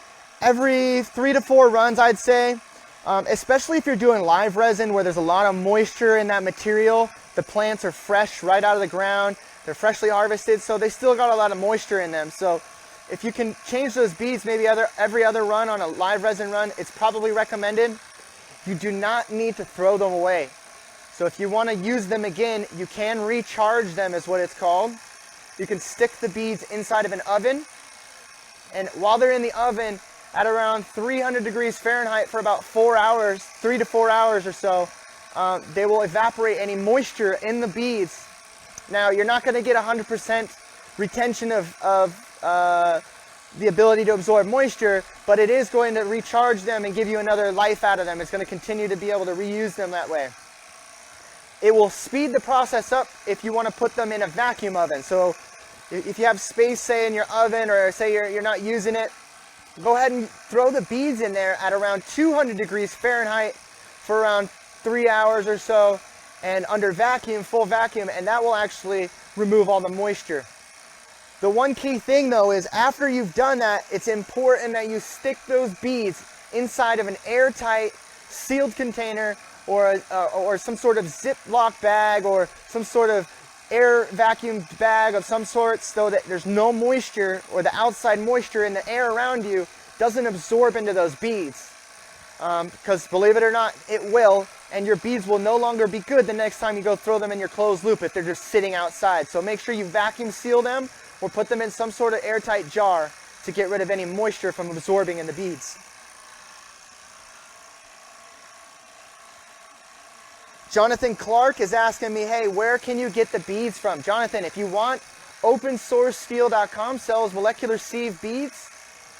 every 3 to 4 runs, I'd say. Especially if you're doing live resin where there's a lot of moisture in that material. The plants are fresh right out of the ground. They're freshly harvested, so they still got a lot of moisture in them. So if you can change those beads maybe every other run on a live resin run, it's probably recommended. You do not need to throw them away. So if you want to use them again, you can recharge them, is what it's called. You can stick the beads inside of an oven, and while they're in the oven at around 300 degrees Fahrenheit for about 4 hours, 3 to 4 hours or so, they will evaporate any moisture in the beads. Now, you're not going to get 100% retention of the ability to absorb moisture, but it is going to recharge them and give you another life out of them. It's going to continue to be able to reuse them that way. It will speed the process up if you want to put them in a vacuum oven. So if you have space, say, in your oven, or say you're not using it, go ahead and throw the beads in there at around 200 degrees Fahrenheit for around 3 hours or so, and under vacuum, full vacuum, and that will actually remove all the moisture. The one key thing though is after you've done that, it's important that you stick those beads inside of an airtight sealed container, or some sort of Ziploc bag, or some sort of air vacuum bag of some sort, so that there's no moisture, or the outside moisture in the air around you doesn't absorb into those beads. Because believe it or not, it will, and your beads will no longer be good the next time you go throw them in your closed loop if they're just sitting outside. So make sure you vacuum seal them or put them in some sort of airtight jar to get rid of any moisture from absorbing in the beads. Jonathan Clark is asking me, hey, where can you get the beads from? Jonathan, if you want, opensourcesteel.com sells molecular sieve beads.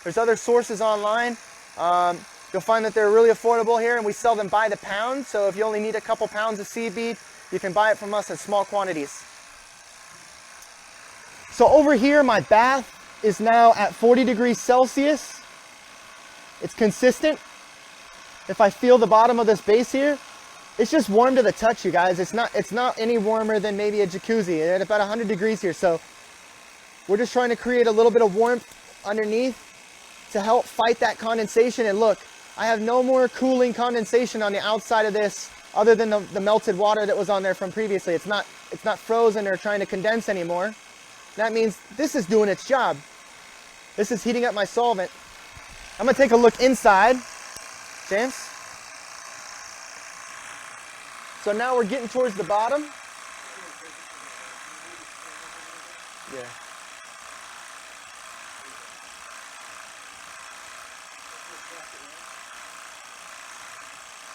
There's other sources online. You'll find that they're really affordable here, and we sell them by the pound. So if you only need a couple pounds of sieve bead, you can buy it from us in small quantities. So over here, my bath is now at 40 degrees Celsius. It's consistent. If I feel the bottom of this base here, it's just warm to the touch, you guys. It's not any warmer than maybe a jacuzzi. It's at about 100 degrees here. So we're just trying to create a little bit of warmth underneath to help fight that condensation. And look, I have no more cooling condensation on the outside of this other than the melted water that was on there from previously. It's not frozen or trying to condense anymore. That means this is doing its job. This is heating up my solvent. I'm gonna take a look inside, James. So now we're getting towards the bottom. Yeah.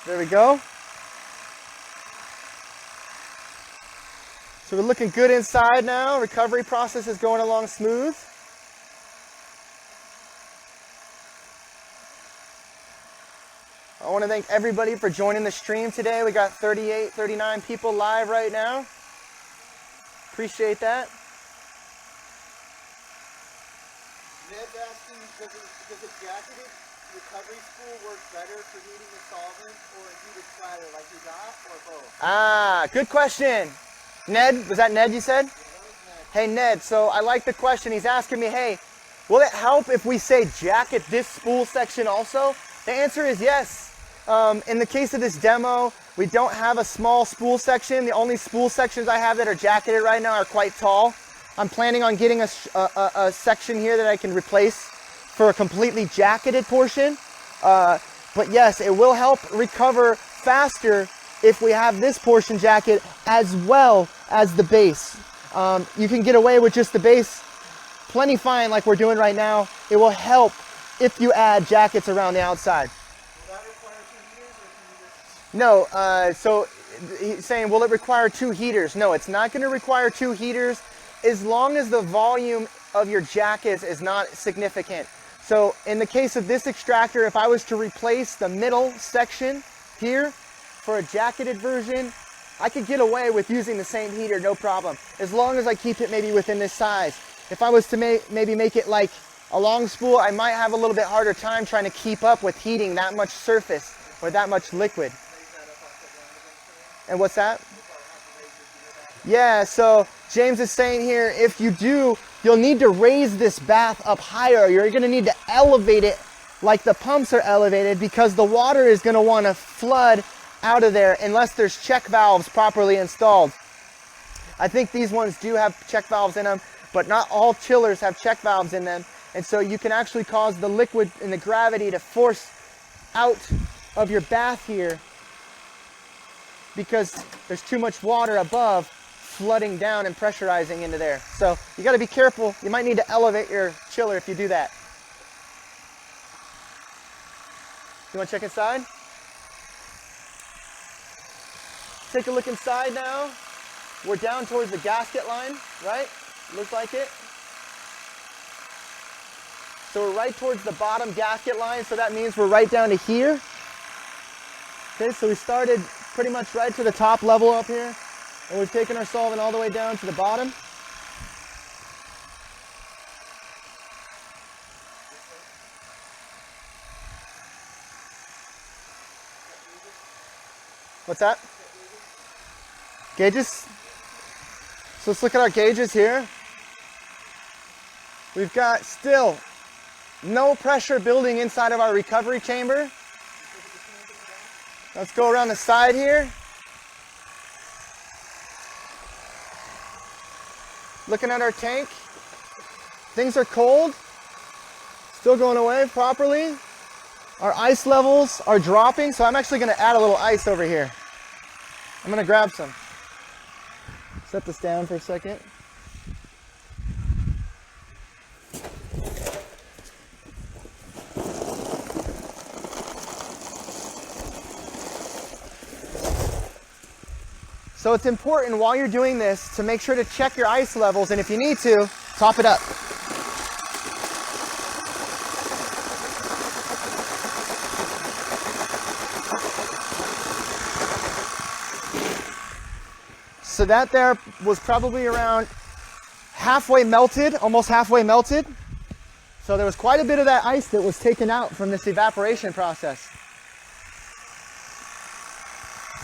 There we go. So we're looking good inside now. Recovery process is going along smooth. I want to thank everybody for joining the stream today. We got 38, 39 people live right now. Appreciate that. Ned's asking, does a jacketed recovery spool work better for heating the solvent or a heated splatter like you got, or both? Ah, good question. Ned, was that Ned you said? Yeah, that was Hey Ned. Ned, so I like the question. He's asking me, hey, will it help if we say jacket this spool section also? The answer is yes. In the case of this demo, we don't have a small spool section. The only spool sections I have that are jacketed right now are quite tall. I'm planning on getting a section here that I can replace for a completely jacketed portion. But yes, it will help recover faster if we have this portion jacket as well as the base. You can get away with just the base plenty fine like we're doing right now. It will help if you add jackets around the outside. Will that require 2 heaters, or can you just... No, so he's saying, will it require 2 heaters? No, it's not going to require 2 heaters as long as the volume of your jackets is not significant. So in the case of this extractor, if I was to replace the middle section here for a jacketed version, I could get away with using the same heater, no problem, as long as I keep it maybe within this size. If I was to maybe make it like a long spool, I might have a little bit harder time trying to keep up with heating that much surface or that much liquid. And what's that? Yeah, so James is saying here, if you do, you'll need to raise this bath up higher. You're going to need to elevate it like the pumps are elevated, because the water is going to want to flood out of there unless there's check valves properly installed. I think these ones do have check valves in them, but not all chillers have check valves in them. And so you can actually cause the liquid and the gravity to force out of your bath here because there's too much water above flooding down and pressurizing into there. So you got to be careful. You might need to elevate your chiller if you do that. You want to check inside? Take a look inside now. We're down towards the gasket line, right? Looks like it. So we're right towards the bottom gasket line, so that means we're right down to here. Okay, so we started pretty much right to the top level up here, and we've taken our solvent all the way down to the bottom. What's that? Gauges? So let's look at our gauges here. We've got still no pressure building inside of our recovery chamber. Let's go around the side here. Looking at our tank. Things are cold. Still going away properly. Our ice levels are dropping, so I'm actually going to add a little ice over here. I'm going to grab some. Set this down for a second. So it's important while you're doing this to make sure to check your ice levels, and if you need to, top it up. So that there was probably around halfway melted, almost halfway melted. So there was quite a bit of that ice that was taken out from this evaporation process.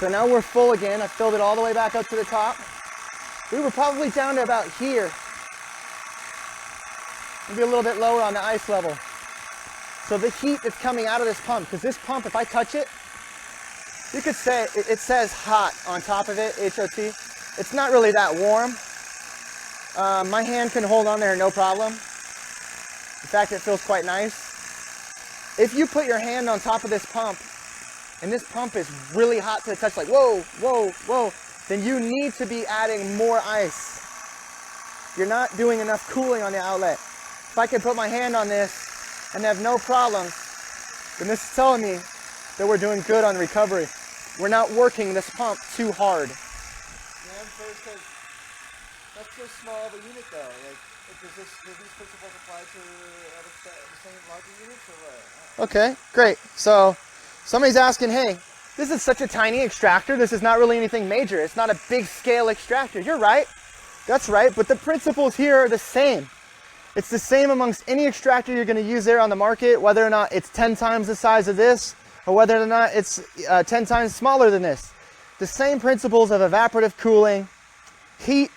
So now we're full again. I filled it all the way back up to the top. We were probably down to about here. Maybe a little bit lower on the ice level. So the heat that's coming out of this pump, because this pump, if I touch it, you could say, it says hot on top of it, HOT. It's not really that warm. My hand can hold on there no problem. In fact, it feels quite nice. If you put your hand on top of this pump, and this pump is really hot to the touch, like whoa, whoa, whoa, then you need to be adding more ice. You're not doing enough cooling on the outlet. If I can put my hand on this and have no problems, then this is telling me that we're doing good on recovery. We're not working this pump too hard. That's so small of a unit though. Like, do these principles apply to the same larger units or what? Okay, great. So somebody's asking, hey, this is such a tiny extractor. This is not really anything major. It's not a big scale extractor. You're right. That's right. But the principles here are the same. It's the same amongst any extractor you're going to use there on the market, whether or not it's 10 times the size of this or whether or not it's 10 times smaller than this. The same principles of evaporative cooling, heat,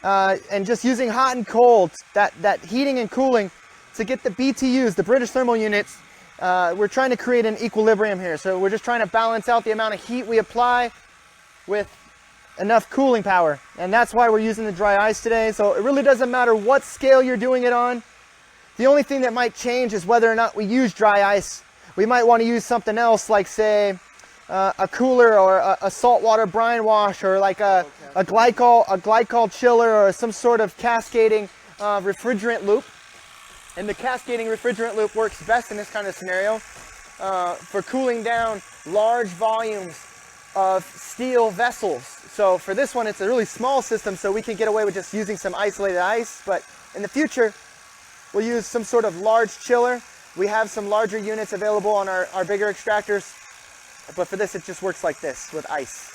and just using hot and cold, that heating and cooling to get the BTUs, the British thermal units. We're trying to create an equilibrium here. So we're just trying to balance out the amount of heat we apply with enough cooling power. And that's why we're using the dry ice today. So it really doesn't matter what scale you're doing it on. The only thing that might change is whether or not we use dry ice. We might want to use something else like, say, a cooler or a saltwater brine wash, or like a glycol chiller, or some sort of cascading refrigerant loop. And the cascading refrigerant loop works best in this kind of scenario for cooling down large volumes of steel vessels. So for this one, it's a really small system, so we can get away with just using some isolated ice. But in the future, we'll use some sort of large chiller. We have some larger units available on our bigger extractors. But for this, it just works like this with ice.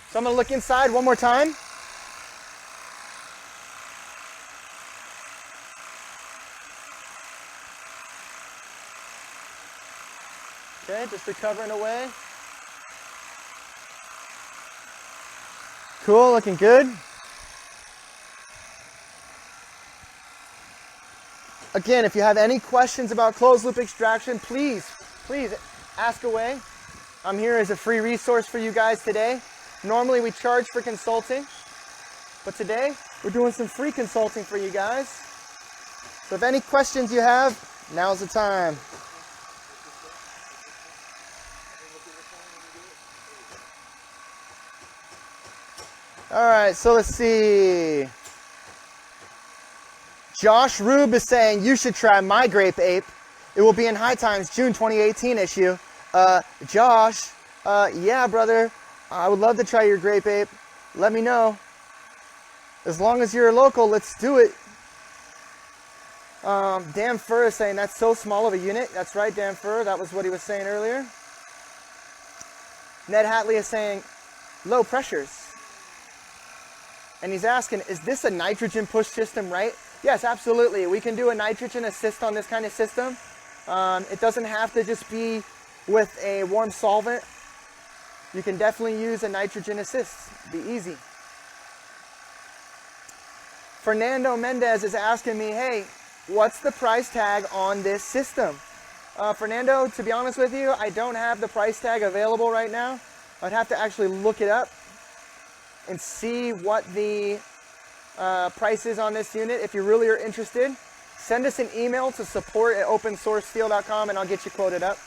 So I'm going to look inside one more time. Okay, just recovering away. Cool, looking good. Again, if you have any questions about closed loop extraction, please ask away. I'm here as a free resource for you guys today. Normally we charge for consulting, but today We're doing some free consulting for you guys. So if any questions you have, now's the time. All right, so let's see. Josh Rube is saying you should try my Grape Ape. It will be in High Times June 2018 issue. Josh, yeah, brother, I would love to try your Grape Ape. Let me know. As long as you're local, let's do it. Dan Fur is saying that's so small of a unit. That's right, Dan Fur. That was what he was saying earlier. Ned Hatley is saying low pressures. And he's asking, is this a nitrogen push system, right? Yes, absolutely. We can do a nitrogen assist on this kind of system. It doesn't have to just be with a warm solvent. You can definitely use a nitrogen assist. Be easy. Fernando Mendez is asking me, hey, what's the price tag on this system? Fernando, to be honest with you, I don't have the price tag available right now. I'd have to actually look it up and see what the price is on this unit. If you really are interested, send us an email to support@opensourcesteel.com and I'll get you quoted up.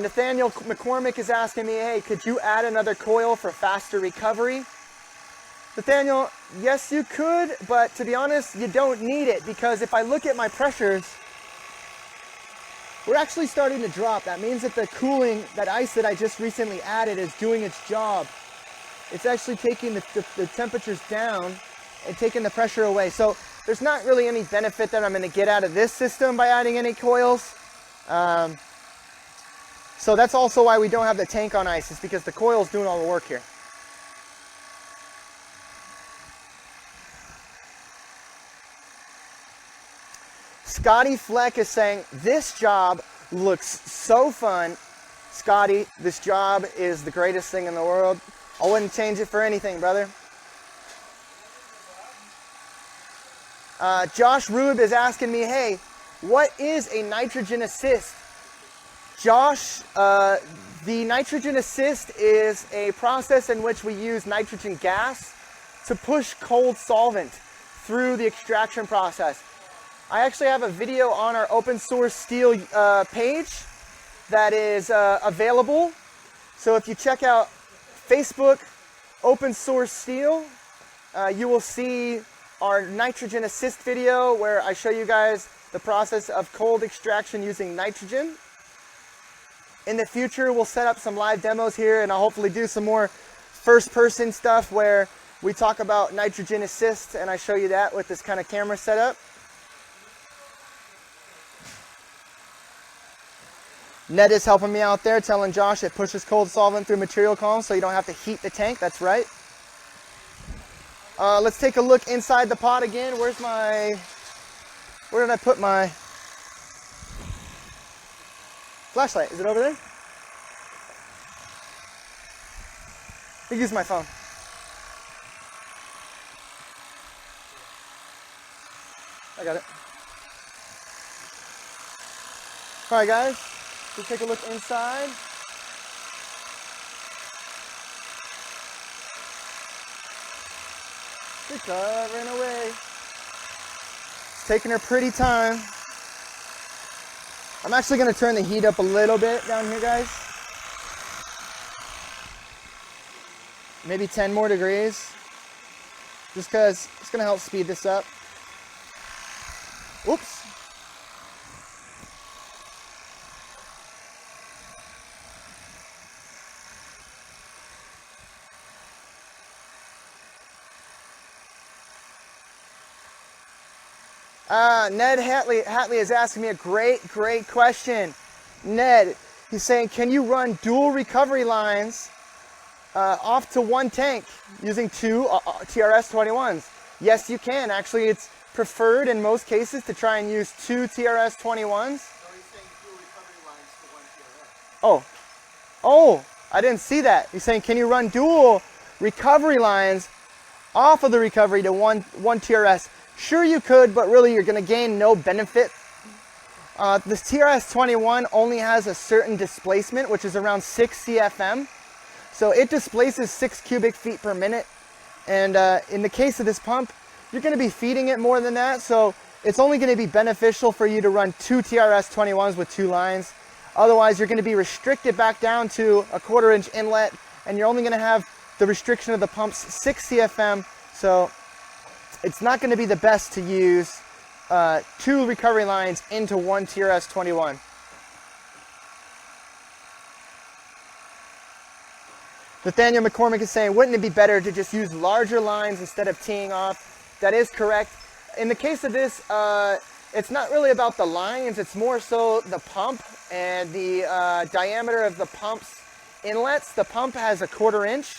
Nathaniel McCormick is asking me, hey, could you add another coil for faster recovery? Nathaniel, yes you could, but to be honest, you don't need it, because if I look at my pressures, we're actually starting to drop. That means that the cooling, that ice that I just recently added, is doing its job. It's actually taking the temperatures down and taking the pressure away. So there's not really any benefit that I'm going to get out of this system by adding any coils. So that's also why we don't have the tank on ice, is because the coil's doing all the work here. Scotty Fleck is saying, this job looks so fun. Scotty, this job is the greatest thing in the world. I wouldn't change it for anything, brother. Josh Rube is asking me, hey, what is a nitrogen assist? Josh, the nitrogen assist is a process in which we use nitrogen gas to push cold solvent through the extraction process. I actually have a video on our Open Source Steel page that is available. So if you check out Facebook Open Source Steel, you will see our nitrogen assist video where I show you guys the process of cold extraction using nitrogen. In the future, we'll set up some live demos here, and I'll hopefully do some more first-person stuff where we talk about nitrogen assist, and I show you that with this kind of camera setup. Ned is helping me out there, telling Josh it pushes cold solvent through material columns so you don't have to heat the tank. That's right. Let's take a look inside the pot again. Where did I put my flashlight? Is it over there? I use my phone. I got it. All right, guys. Let's take a look inside. Good car ran away. It's taking her pretty time. I'm actually going to turn the heat up a little bit down here, guys. Maybe 10 more degrees. Just because it's going to help speed this up. Whoops. Ned Hatley is asking me a great question. Ned, he's saying, can you run dual recovery lines off to one tank using two TRS-21s? Yes, you can. Actually, it's preferred in most cases to try and use two TRS-21s. So he's saying dual recovery lines to one TRS. Oh, I didn't see that. He's saying, can you run dual recovery lines off of the recovery to one TRS? Sure you could, but really you're going to gain no benefit. This TRS-21 only has a certain displacement, which is around 6 CFM. So it displaces 6 cubic feet per minute. And in the case of this pump, you're going to be feeding it more than that, so it's only going to be beneficial for you to run 2 TRS-21s with 2 lines. Otherwise, you're going to be restricted back down to a 1/4 inch inlet, and you're only going to have the restriction of the pump's 6 CFM, so it's not going to be the best to use 2 recovery lines into 1 TRS-21. Nathaniel McCormick is saying, wouldn't it be better to just use larger lines instead of teeing off? That is correct. In the case of this, it's not really about the lines, it's more so the pump and the diameter of the pump's inlets. The pump has a 1/4 inch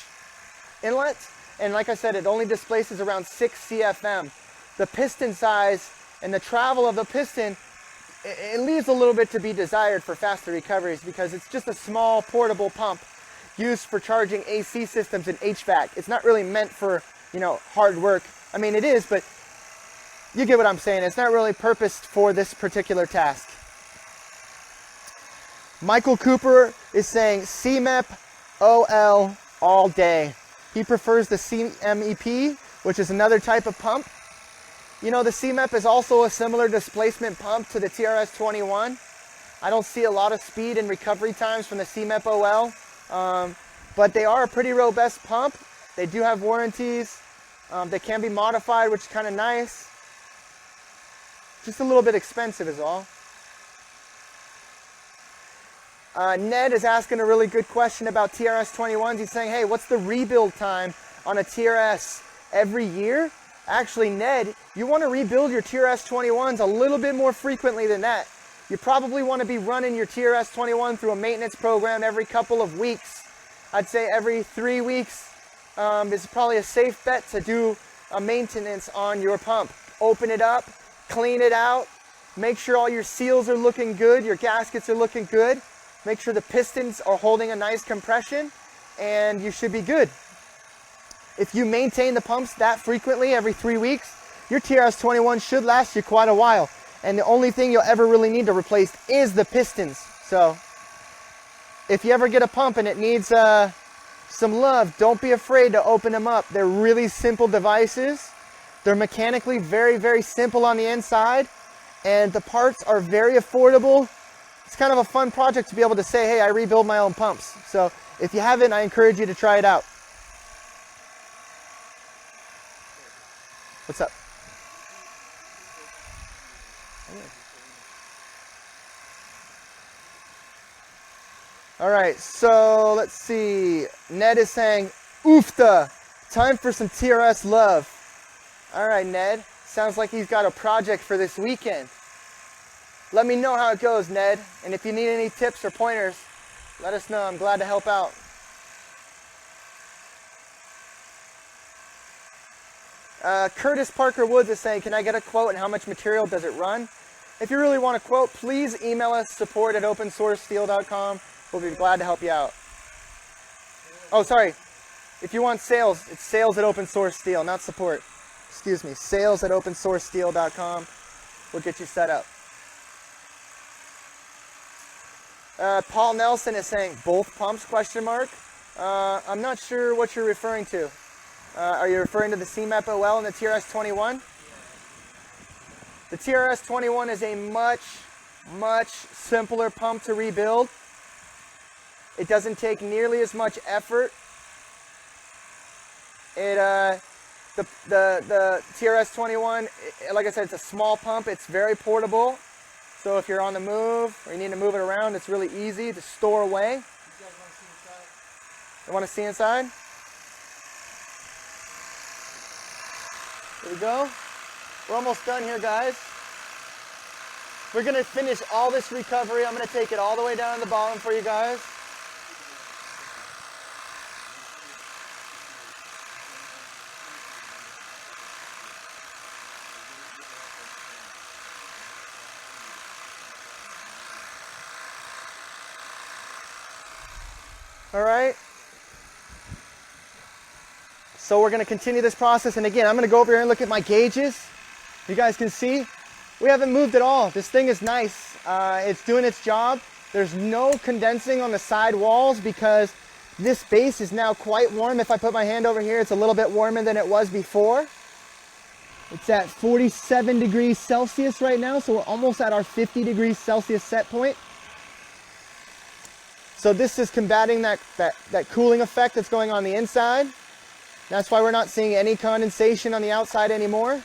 inlet, and like I said, it only displaces around 6 CFM. The piston size and the travel of the piston, it leaves a little bit to be desired for faster recoveries because it's just a small portable pump used for charging AC systems and HVAC. It's not really meant for, you know, hard work. I mean, it is, but you get what I'm saying. It's not really purposed for this particular task. Michael Cooper is saying CMEP OL all day. He prefers the CMEP, which is another type of pump. You know, the CMEP is also a similar displacement pump to the TRS-21. I don't see a lot of speed and recovery times from the CMEP OL, but they are a pretty robust pump. They do have warranties. They can be modified, which is kind of nice. Just a little bit expensive is all. Ned is asking a really good question about TRS-21s. He's saying, hey, what's the rebuild time on a TRS every year? Actually, Ned, you want to rebuild your TRS-21s a little bit more frequently than that. You probably want to be running your TRS-21 through a maintenance program every couple of weeks. I'd say every 3 weeks is probably a safe bet to do a maintenance on your pump. Open it up, clean it out, make sure all your seals are looking good, your gaskets are looking good, make sure the pistons are holding a nice compression, and you should be good. If you maintain the pumps that frequently, every 3 weeks, your TRS-21 should last you quite a while. And the only thing you'll ever really need to replace is the pistons. So if you ever get a pump and it needs some love, don't be afraid to open them up. They're really simple devices. They're mechanically very, very simple on the inside, and the parts are very affordable. It's kind of a fun project to be able to say, hey, I rebuild my own pumps. So if you haven't, I encourage you to try it out. What's up? All right, so let's see. Ned is saying, oofta, time for some TRS love. All right, Ned, sounds like he's got a project for this weekend. Let me know how it goes, Ned. And if you need any tips or pointers, let us know. I'm glad to help out. Curtis Parker Woods is saying, can I get a quote and how much material does it run? If you really want a quote, please email us support@opensourcesteel.com. We'll be glad to help you out. Oh, sorry. If you want sales, it's sales@opensourcesteel, not support. Excuse me, sales@opensourcesteel.com. We'll get you set up. Paul Nelson is saying, both pumps, question mark? I'm not sure what you're referring to. Are you referring to the CMEP OL and the TRS-21? The TRS-21 is a much, much simpler pump to rebuild. It doesn't take nearly as much effort. The TRS-21, like I said, it's a small pump. It's very portable. So if you're on the move or you need to move it around, it's really easy to store away. You guys want to see inside? You want to see inside? Here we go. We're almost done here, guys. We're going to finish all this recovery. I'm going to take it all the way down to the bottom for you guys. All right. So we're going to continue this process. And again, I'm going to go over here and look at my gauges. You guys can see we haven't moved at all. This thing is nice. It's doing its job. There's no condensing on the side walls because This base is now quite warm. If I put my hand over here, it's a little bit warmer than it was before. It's at 47 degrees Celsius right now, so we're almost at our 50 degrees Celsius set point. So this is combating that cooling effect that's going on the inside. That's why we're not seeing any condensation on the outside anymore.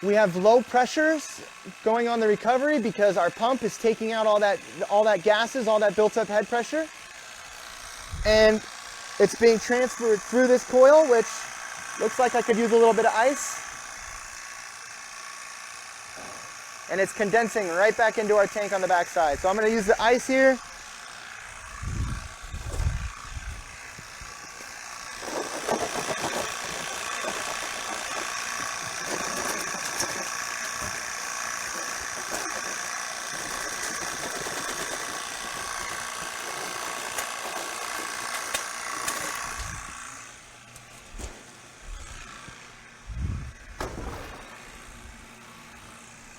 We have low pressures going on the recovery because our pump is taking out all that gases, all that built up head pressure. And it's being transferred through this coil, which looks like I could use a little bit of ice. And it's condensing right back into our tank on the back side. So I'm going to use the ice here.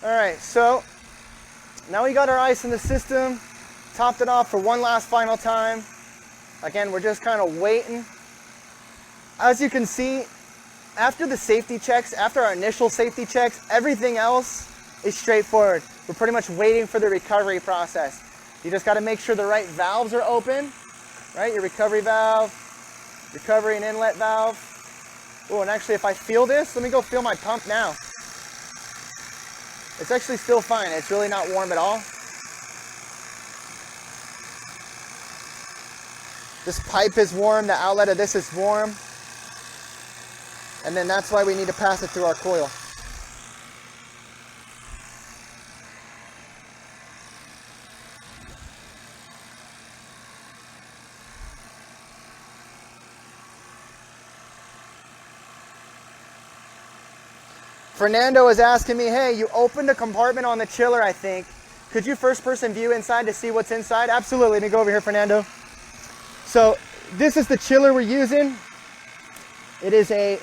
All right, so now we got our ice in the system, topped it off for one last final time. Again, we're just kind of waiting. As you can see, after the safety checks, after our initial safety checks, everything else is straightforward. We're pretty much waiting for the recovery process. You just got to make sure the right valves are open, right? Your recovery valve, recovery and inlet valve. Oh, and actually if I feel this, let me go feel my pump now. It's actually still fine. It's really not warm at all. This pipe is warm. The outlet of this is warm. And then that's why we need to pass it through our coil. Fernando is asking me, hey, you opened a compartment on the chiller, I think. Could you first person view inside to see what's inside? Absolutely. Let me go over here, Fernando. So this is the chiller we're using. It is a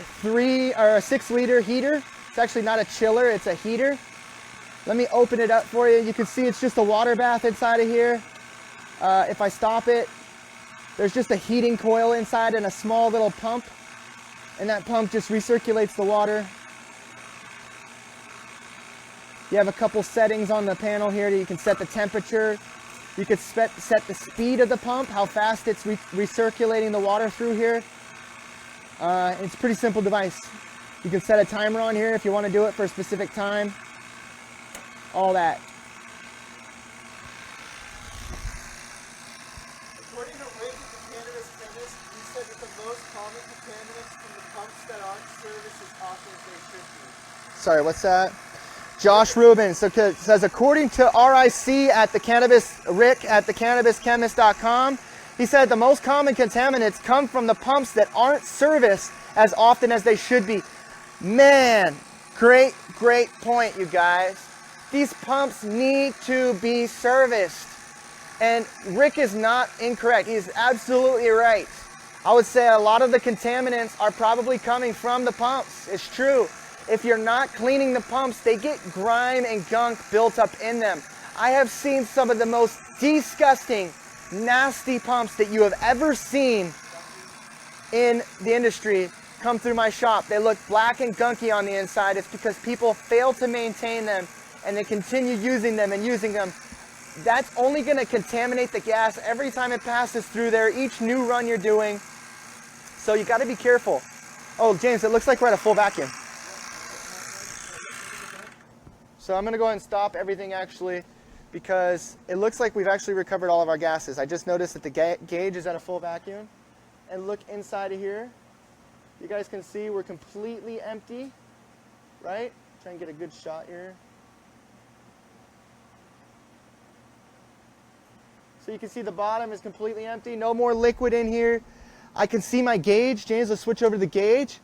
6 liter heater. It's actually not a chiller, it's a heater. Let me open it up for you. You can see it's just a water bath inside of here. If I stop it, there's just a heating coil inside and a small little pump. And that pump just recirculates the water. You have a couple settings on the panel here that you can set the temperature. You could set the speed of the pump, how fast it's recirculating the water through here. It's a pretty simple device. You can set a timer on here if you want to do it for a specific time. All that. According to Rick, the cannabis chemist, he said that the most common contaminants from the pumps that aren't serviced as often as they should be. Sorry, what's that? Josh Rubin says, according to RIC at the cannabis, Rick at thecannabischemist.com, he said the most common contaminants come from the pumps that aren't serviced as often as they should be. Man, great point, you guys. These pumps need to be serviced. And Rick is not incorrect. He's absolutely right. I would say a lot of the contaminants are probably coming from the pumps. It's true. If you're not cleaning the pumps, they get grime and gunk built up in them. I have seen some of the most disgusting, nasty pumps that you have ever seen in the industry come through my shop. They look black and gunky on the inside. It's because people fail to maintain them and they continue using them and using them. That's only going to contaminate the gas every time it passes through there, each new run you're doing. So you got to be careful. Oh, James, it looks like we're at a full vacuum. So I'm going to go ahead and stop everything actually because it looks like we've actually recovered all of our gases. I just noticed that the gauge is at a full vacuum. And look inside of here. You guys can see we're completely empty, right? Try and get a good shot here. So you can see the bottom is completely empty. No more liquid in here. I can see my gauge. James, let's switch over to the gauge.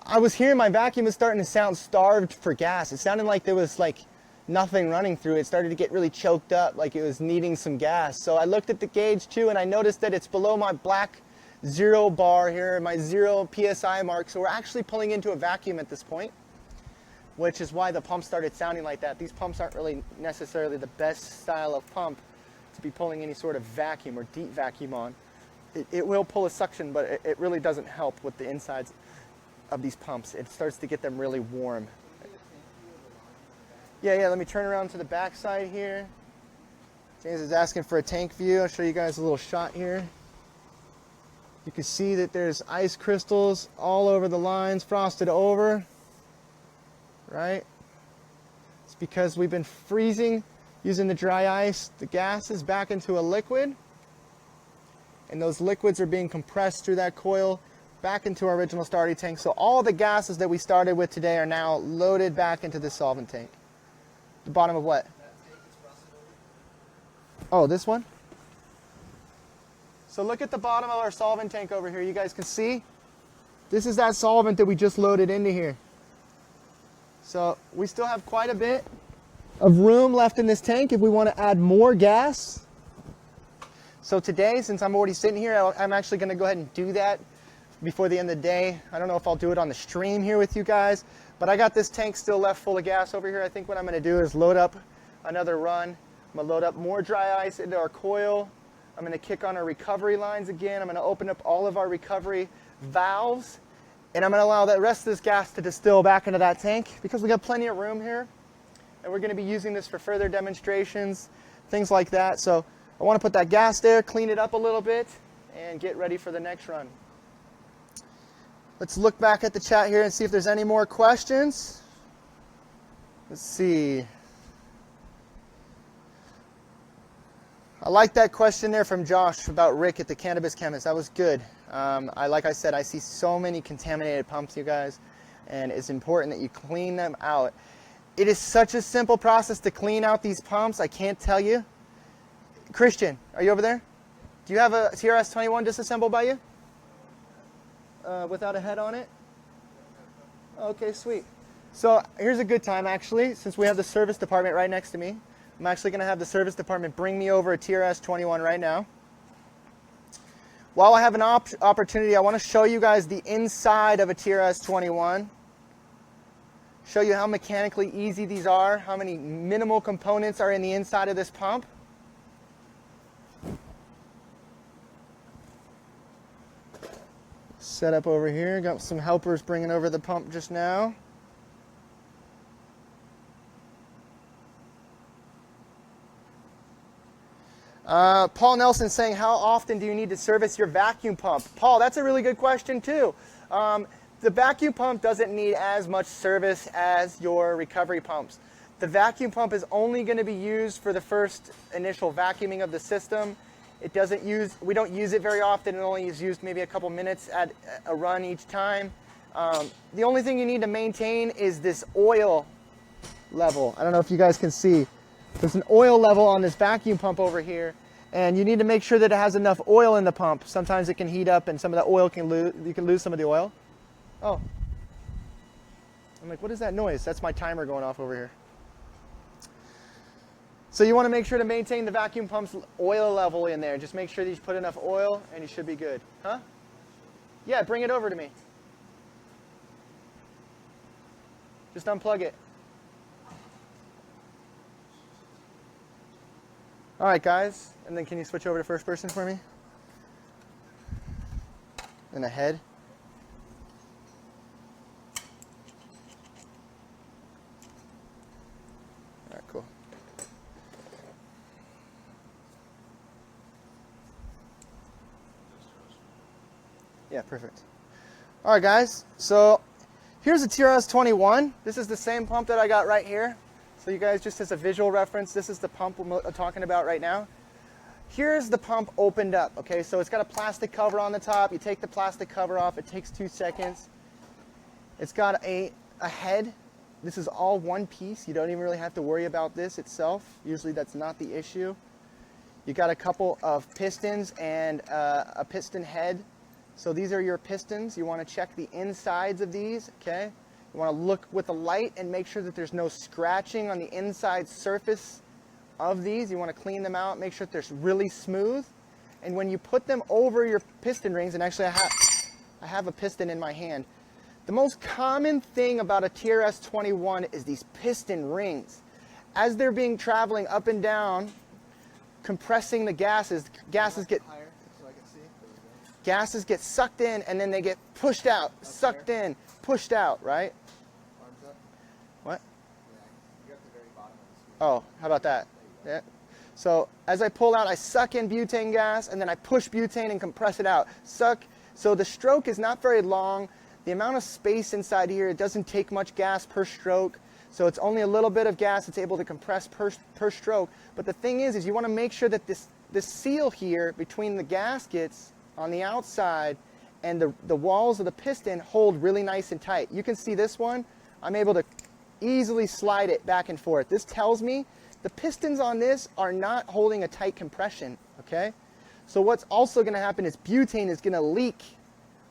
I was hearing my vacuum was starting to sound starved for gas. It sounded like there was like nothing running through it. It started to get really choked up, like it was needing some gas. So I looked at the gauge too, and I noticed that it's below my black 0 bar here, my 0 PSI mark. So we're actually pulling into a vacuum at this point, which is why the pump started sounding like that. These pumps aren't really necessarily the best style of pump to be pulling any sort of vacuum or deep vacuum on. It will pull a suction, but it really doesn't help with the insides of these pumps. It starts to get them really warm. Yeah, let me turn around to the back side here. James is asking for a tank view. I'll show you guys a little shot here. You can see that there's ice crystals all over the lines, frosted over, right? It's because we've been freezing using the dry ice, the gases back into a liquid, and those liquids are being compressed through that coil back into our original starting tank. So all the gases that we started with today are now loaded back into the solvent tank. The bottom of what? Oh, this one? So look at the bottom of our solvent tank over here. You guys can see? This is that solvent that we just loaded into here. So we still have quite a bit of room left in this tank if we want to add more gas. So today, since I'm already sitting here, I'm actually going to go ahead and do that before the end of the day. I don't know if I'll do it on the stream here with you guys, but I got this tank still left full of gas over here. I think what I'm going to do is load up another run. I'm going to load up more dry ice into our coil. I'm going to kick on our recovery lines again. I'm going to open up all of our recovery valves, and I'm going to allow the rest of this gas to distill back into that tank because we got plenty of room here, and we're going to be using this for further demonstrations, things like that. So I want to put that gas there, clean it up a little bit, and get ready for the next run. Let's look back at the chat here and see if there's any more questions. Let's see. I like that question there from Josh about Rick at the Cannabis Chemist. That was good. Like I said, I see so many contaminated pumps, you guys, and it's important that you clean them out. It is such a simple process to clean out these pumps. I can't tell you. Christian, are you over there? Do you have a TRS-21 disassembled by you? Without a head on it? Okay, sweet. So here's a good time, actually, since we have the service department right next to me. I'm actually going to have the service department bring me over a TRS-21 right now. While I have an opportunity, I want to show you guys the inside of a TRS-21. Show you how mechanically easy these are, how many minimal components are in the inside of this pump. Set up over here. Got some helpers bringing over the pump just now. Paul Nelson saying, how often do you need to service your vacuum pump? Paul, that's a really good question too. The vacuum pump doesn't need as much service as your recovery pumps. The vacuum pump is only going to be used for the first initial vacuuming of the system. We don't use it very often. It only is used maybe a couple minutes at a run each time. The only thing you need to maintain is this oil level. I don't know if you guys can see. There's an oil level on this vacuum pump over here, and you need to make sure that it has enough oil in the pump. Sometimes it can heat up and some of the oil you can lose some of the oil. Oh. I'm like, what is that noise? That's my timer going off over here. So you want to make sure to maintain the vacuum pump's oil level in there. Just make sure that you put enough oil and you should be good. Huh? Yeah, bring it over to me. Just unplug it. All right, guys. And then can you switch over to first person for me? And ahead. All right, cool. Yeah, perfect. All right, guys. So here's a TRS-21. This is the same pump that I got right here. So you guys, just as a visual reference, this is the pump we're talking about right now. Here's the pump opened up, okay? So it's got a plastic cover on the top. You take the plastic cover off. It takes 2 seconds. It's got a head. This is all one piece. You don't even really have to worry about this itself. Usually that's not the issue. You got a couple of pistons and a piston head. So these are your pistons. You want to check the insides of these, okay? You want to look with a light and make sure that there's no scratching on the inside surface of these. You want to clean them out, make sure that they're really smooth. And when you put them over your piston rings, and actually I have a piston in my hand. The most common thing about a TRS-21 is these piston rings. As they're traveling up and down compressing the gases. Gases get higher so I can see. There we go. gases get sucked in and then they get pushed out, sucked in, pushed out, right? Arms up. What? Yeah, you're at the very bottom of the screen. Oh, how about that? Yeah. So as I pull out, I suck in butane gas and then I push butane and compress it out. Suck. So the stroke is not very long. The amount of space inside here, it doesn't take much gas per stroke. So it's only a little bit of gas that's able to compress per stroke. But the thing is you want to make sure that this seal here between the gaskets on the outside and the walls of the piston hold really nice and tight. You can see this one. I'm able to easily slide it back and forth. This tells me the pistons on this are not holding a tight compression, okay? So what's also going to happen is butane is going to leak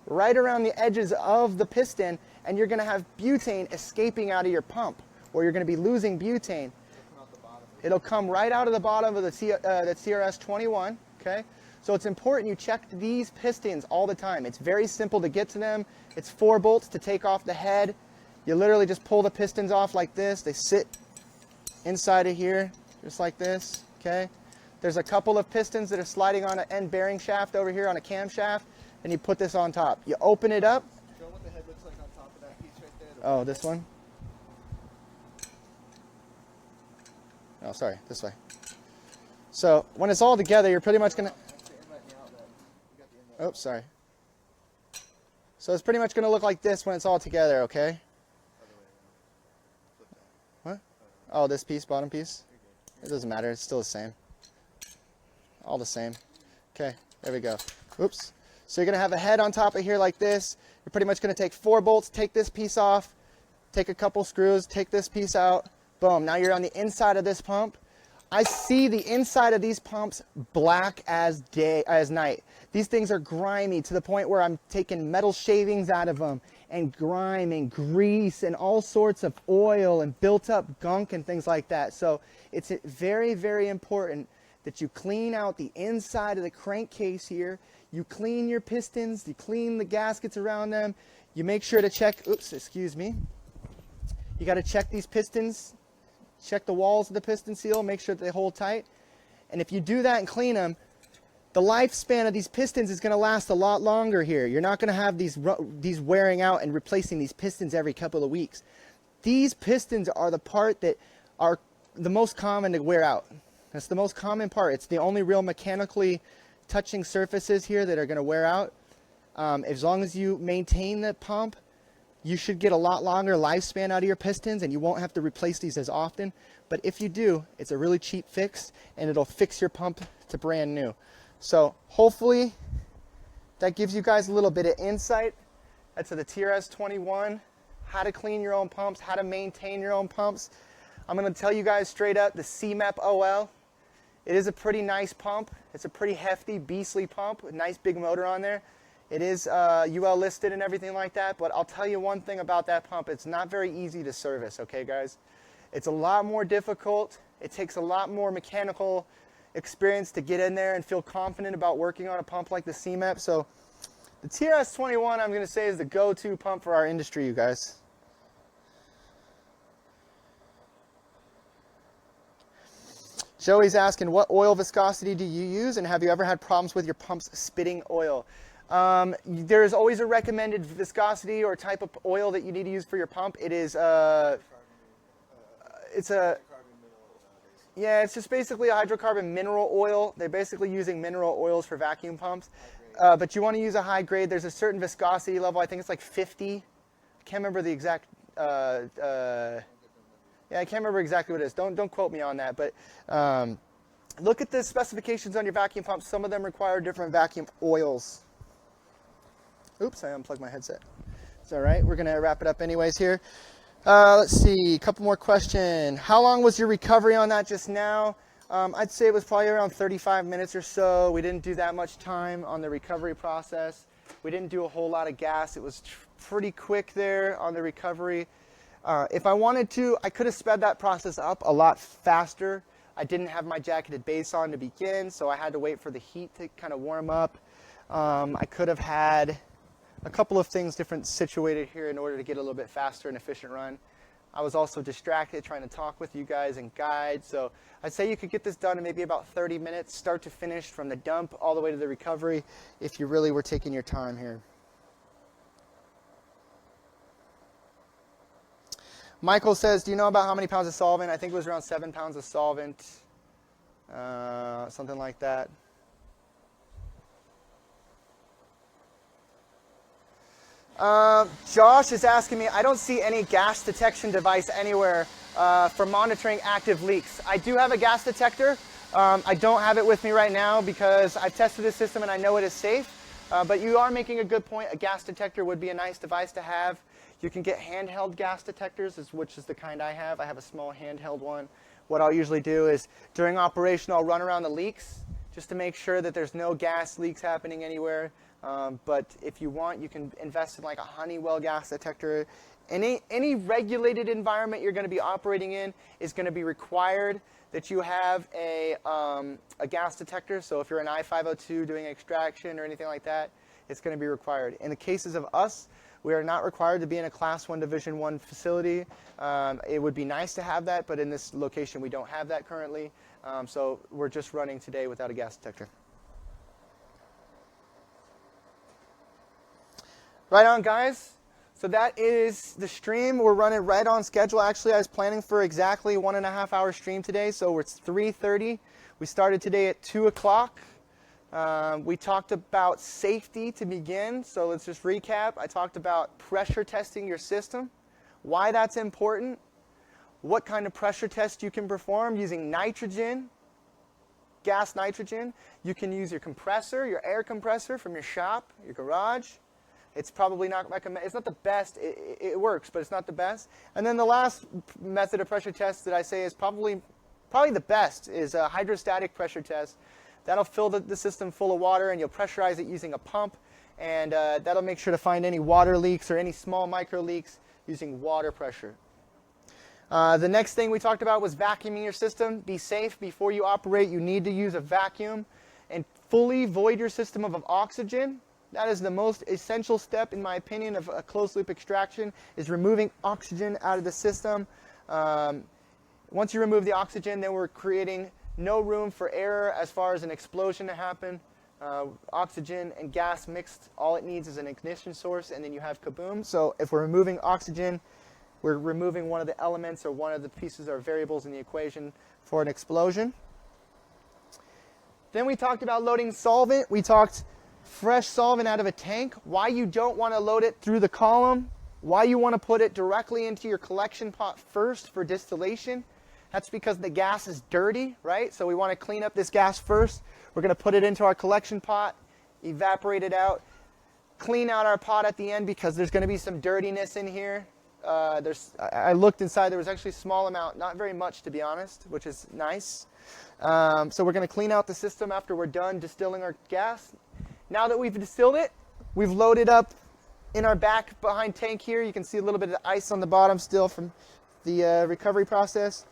right around the edges of the piston, and you're going to have butane escaping out of your pump, or you're going to be losing butane. It'll come right out of the bottom of the TRS-21, okay? So it's important you check these pistons all the time. It's very simple to get to them. It's 4 bolts to take off the head. You literally just pull the pistons off like this. They sit inside of here, just like this, okay? There's a couple of pistons that are sliding on an end bearing shaft over here on a camshaft, and you put this on top. You open it up. Show what the head looks like on top of that piece right there. Oh, this one? Oh, sorry, this way. So when it's all together, you're pretty much going to... Oh, sorry. So it's pretty much going to look like this when it's all together, okay? What? Oh, this piece, bottom piece? It doesn't matter. It's still the same. All the same. Okay, there we go. Oops. So you're going to have a head on top of here like this. You're pretty much going to take 4 bolts, take this piece off, take a couple screws, take this piece out. Boom. Now you're on the inside of this pump. I see the inside of these pumps black as night. These things are grimy to the point where I'm taking metal shavings out of them, and grime and grease and all sorts of oil and built up gunk and things like that. So it's very, very important that you clean out the inside of the crankcase here. You clean your pistons, you clean the gaskets around them. You make sure to check, oops, excuse me. You got to check these pistons, check the walls of the piston seal, make sure that they hold tight. And if you do that and clean them, the lifespan of these pistons is going to last a lot longer here. You're not going to have these wearing out and replacing these pistons every couple of weeks. These pistons are the part that are the most common to wear out. That's the most common part. It's the only real mechanically touching surfaces here that are going to wear out. As long as you maintain the pump, you should get a lot longer lifespan out of your pistons, and you won't have to replace these as often. But if you do, it's a really cheap fix, and it'll fix your pump to brand new. So hopefully that gives you guys a little bit of insight to the TRS-21, how to clean your own pumps, how to maintain your own pumps. I'm going to tell you guys straight up, the CMAP OL, it is a pretty nice pump. It's a pretty hefty, beastly pump with a nice big motor on there. It is UL listed and everything like that, but I'll tell you one thing about that pump. It's not very easy to service, okay, guys? It's a lot more difficult. It takes a lot more mechanical experience to get in there and feel confident about working on a pump like the CMAP. So the TRS-21, I'm going to say, is the go-to pump for our industry, you guys. Joey's asking, what oil viscosity do you use, and have you ever had problems with your pumps spitting oil? There's always a recommended viscosity or type of oil that you need to use for your pump. It is it's just basically a hydrocarbon mineral oil. They're basically using mineral oils for vacuum pumps. But you want to use a high grade. There's a certain viscosity level. I think it's like 50. I can't remember the exact. I can't remember exactly what it is. Don't quote me on that. But look at the specifications on your vacuum pumps. Some of them require different vacuum oils. Oops, I unplugged my headset. It's all right. We're going to wrap it up anyways here. Let's see. A couple more questions. How long was your recovery on that just now? I'd say it was probably around 35 minutes or so. We didn't do that much time on the recovery process. We didn't do a whole lot of gas. It was pretty quick there on the recovery. If I wanted to, I could have sped that process up a lot faster. I didn't have my jacketed base on to begin, so I had to wait for the heat to kind of warm up. I could have had a couple of things different situated here in order to get a little bit faster and efficient run. I was also distracted trying to talk with you guys and guide. So I'd say you could get this done in maybe about 30 minutes, start to finish, from the dump all the way to the recovery, if you really were taking your time here. Michael says, do you know about how many pounds of solvent? I think it was around 7 pounds of solvent, something like that. Josh is asking me, I don't see any gas detection device anywhere for monitoring active leaks. I do have a gas detector. I don't have it with me right now because I've tested this system and I know it is safe. But you are making a good point. A gas detector would be a nice device to have. You can get handheld gas detectors, which is the kind I have. I have a small handheld one. What I'll usually do is during operation, I'll run around the leaks just to make sure that there's no gas leaks happening anywhere. But if you want, you can invest in like a Honeywell gas detector. Any regulated environment you're going to be operating in is going to be required that you have a gas detector. So if you're an I-502 doing extraction or anything like that, it's going to be required. In the cases of us, we are not required to be in a Class 1 Division 1 facility. It would be nice to have that, but in this location we don't have that currently. So we're just running today without a gas detector. Right on, guys. So that is the stream. We're running right on schedule. Actually, I was planning for exactly 1.5 hour stream today, so it's 3:30. We started today at 2 o'clock. We talked about safety to begin, so let's just recap. I talked about pressure testing your system, why that's important, what kind of pressure test you can perform using nitrogen, gas nitrogen. You can use your compressor, your air compressor from your shop, your garage. It's probably not recommended. It's not the best. It works, but it's not the best. And then the last method of pressure test that I say is probably the best is a hydrostatic pressure test. That'll fill the system full of water, and you'll pressurize it using a pump, and that'll make sure to find any water leaks or any small micro leaks using water pressure. The next thing we talked about was vacuuming your system. Be safe before you operate. You need to use a vacuum and fully void your system of oxygen. That is the most essential step, in my opinion, of a closed-loop extraction, is removing oxygen out of the system. Once you remove the oxygen, then we're creating no room for error as far as an explosion to happen. Oxygen and gas mixed, all it needs is an ignition source, and then you have kaboom. So if we're removing oxygen, we're removing one of the elements or one of the pieces or variables in the equation for an explosion. Then we talked about loading solvent. We talked fresh solvent out of a tank, why you don't want to load it through the column, why you want to put it directly into your collection pot first for distillation. That's because the gas is dirty, right? So we want to clean up this gas first. We're going to put it into our collection pot, evaporate it out, clean out our pot at the end because there's going to be some dirtiness in here. I looked inside, there was actually a small amount, not very much to be honest, which is nice. So we're going to clean out the system after we're done distilling our gas. Now that we've distilled it, we've loaded up in our back behind tank here. You can see a little bit of ice on the bottom still from the recovery process.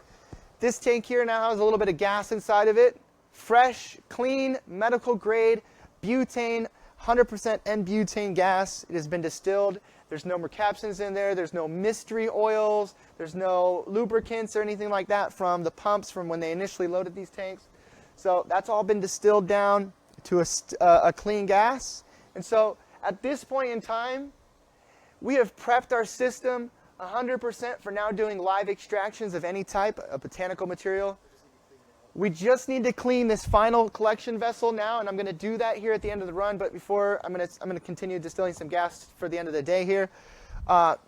This tank here now has a little bit of gas inside of it. Fresh, clean, medical grade, butane, 100% N-butane gas. It has been distilled. There's no mercaptans in there. There's no mystery oils. There's no lubricants or anything like that from the pumps from when they initially loaded these tanks. So that's all been distilled down to a clean gas. And so at this point in time, we have prepped our system 100% for now doing live extractions of any type of botanical material. We just need to clean this final collection vessel now, and I'm going to do that here at the end of the run. But before, I'm going to continue distilling some gas for the end of the day here. But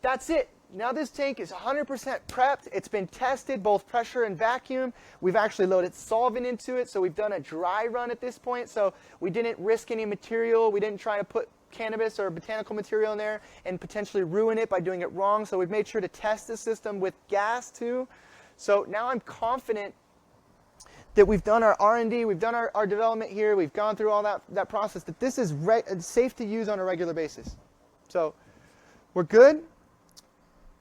that's it. Now this tank is 100% prepped. It's been tested, both pressure and vacuum. We've actually loaded solvent into it, so we've done a dry run at this point. So we didn't risk any material. We didn't try to put cannabis or botanical material in there and potentially ruin it by doing it wrong. So we've made sure to test the system with gas too. So now I'm confident that we've done our R&D, we've done our development here, we've gone through all that process, that this is safe to use on a regular basis. So we're good.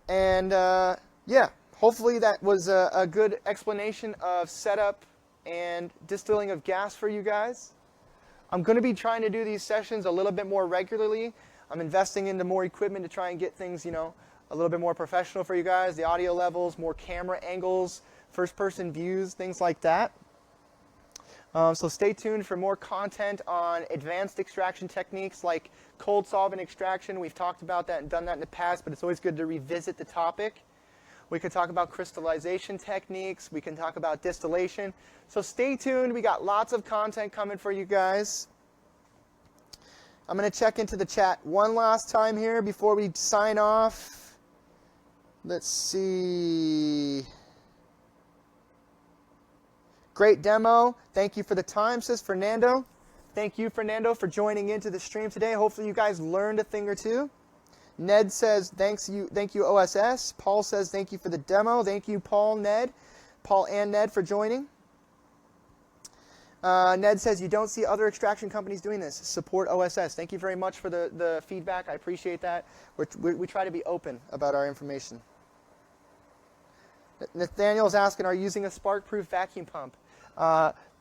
And yeah, hopefully that was a good explanation of setup and distilling of gas for you guys. I'm going to be trying to do these sessions a little bit more regularly. I'm investing into more equipment to try and get things, a little bit more professional for you guys. The audio levels, more camera angles, first-person views, things like that. So stay tuned for more content on advanced extraction techniques like cold solvent extraction. We've talked about that and done that in the past, but it's always good to revisit the topic. We could talk about crystallization techniques. We can talk about distillation. So stay tuned. We got lots of content coming for you guys. I'm going to check into the chat one last time here before we sign off. Let's see. Great demo. Thank you for the time, says Fernando. Thank you, Fernando, for joining into the stream today. Hopefully you guys learned a thing or two. Ned says, thank you, OSS. Paul says, thank you for the demo. Thank you, Paul and Ned for joining. Ned says, you don't see other extraction companies doing this. Support OSS. Thank you very much for the feedback. I appreciate that. We try to be open about our information. Nathaniel's asking, are you using a spark-proof vacuum pump?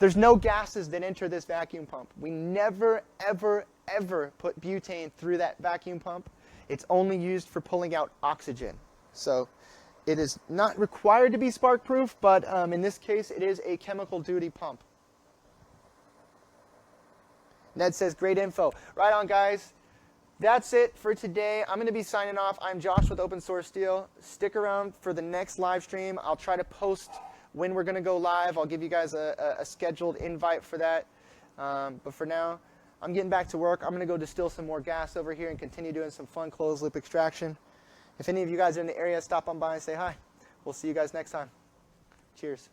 There's no gases that enter this vacuum pump. We never, ever, ever put butane through that vacuum pump. It's only used for pulling out oxygen. So it is not required to be spark-proof, but in this case, it is a chemical duty pump. Ned says, great info. Right on, guys. That's it for today. I'm going to be signing off. I'm Josh with Open Source Steel. Stick around for the next live stream. I'll try to post when we're going to go live. I'll give you guys a scheduled invite for that. But for now, I'm getting back to work. I'm going to go distill some more gas over here and continue doing some fun closed loop extraction. If any of you guys are in the area, stop on by and say hi. We'll see you guys next time. Cheers.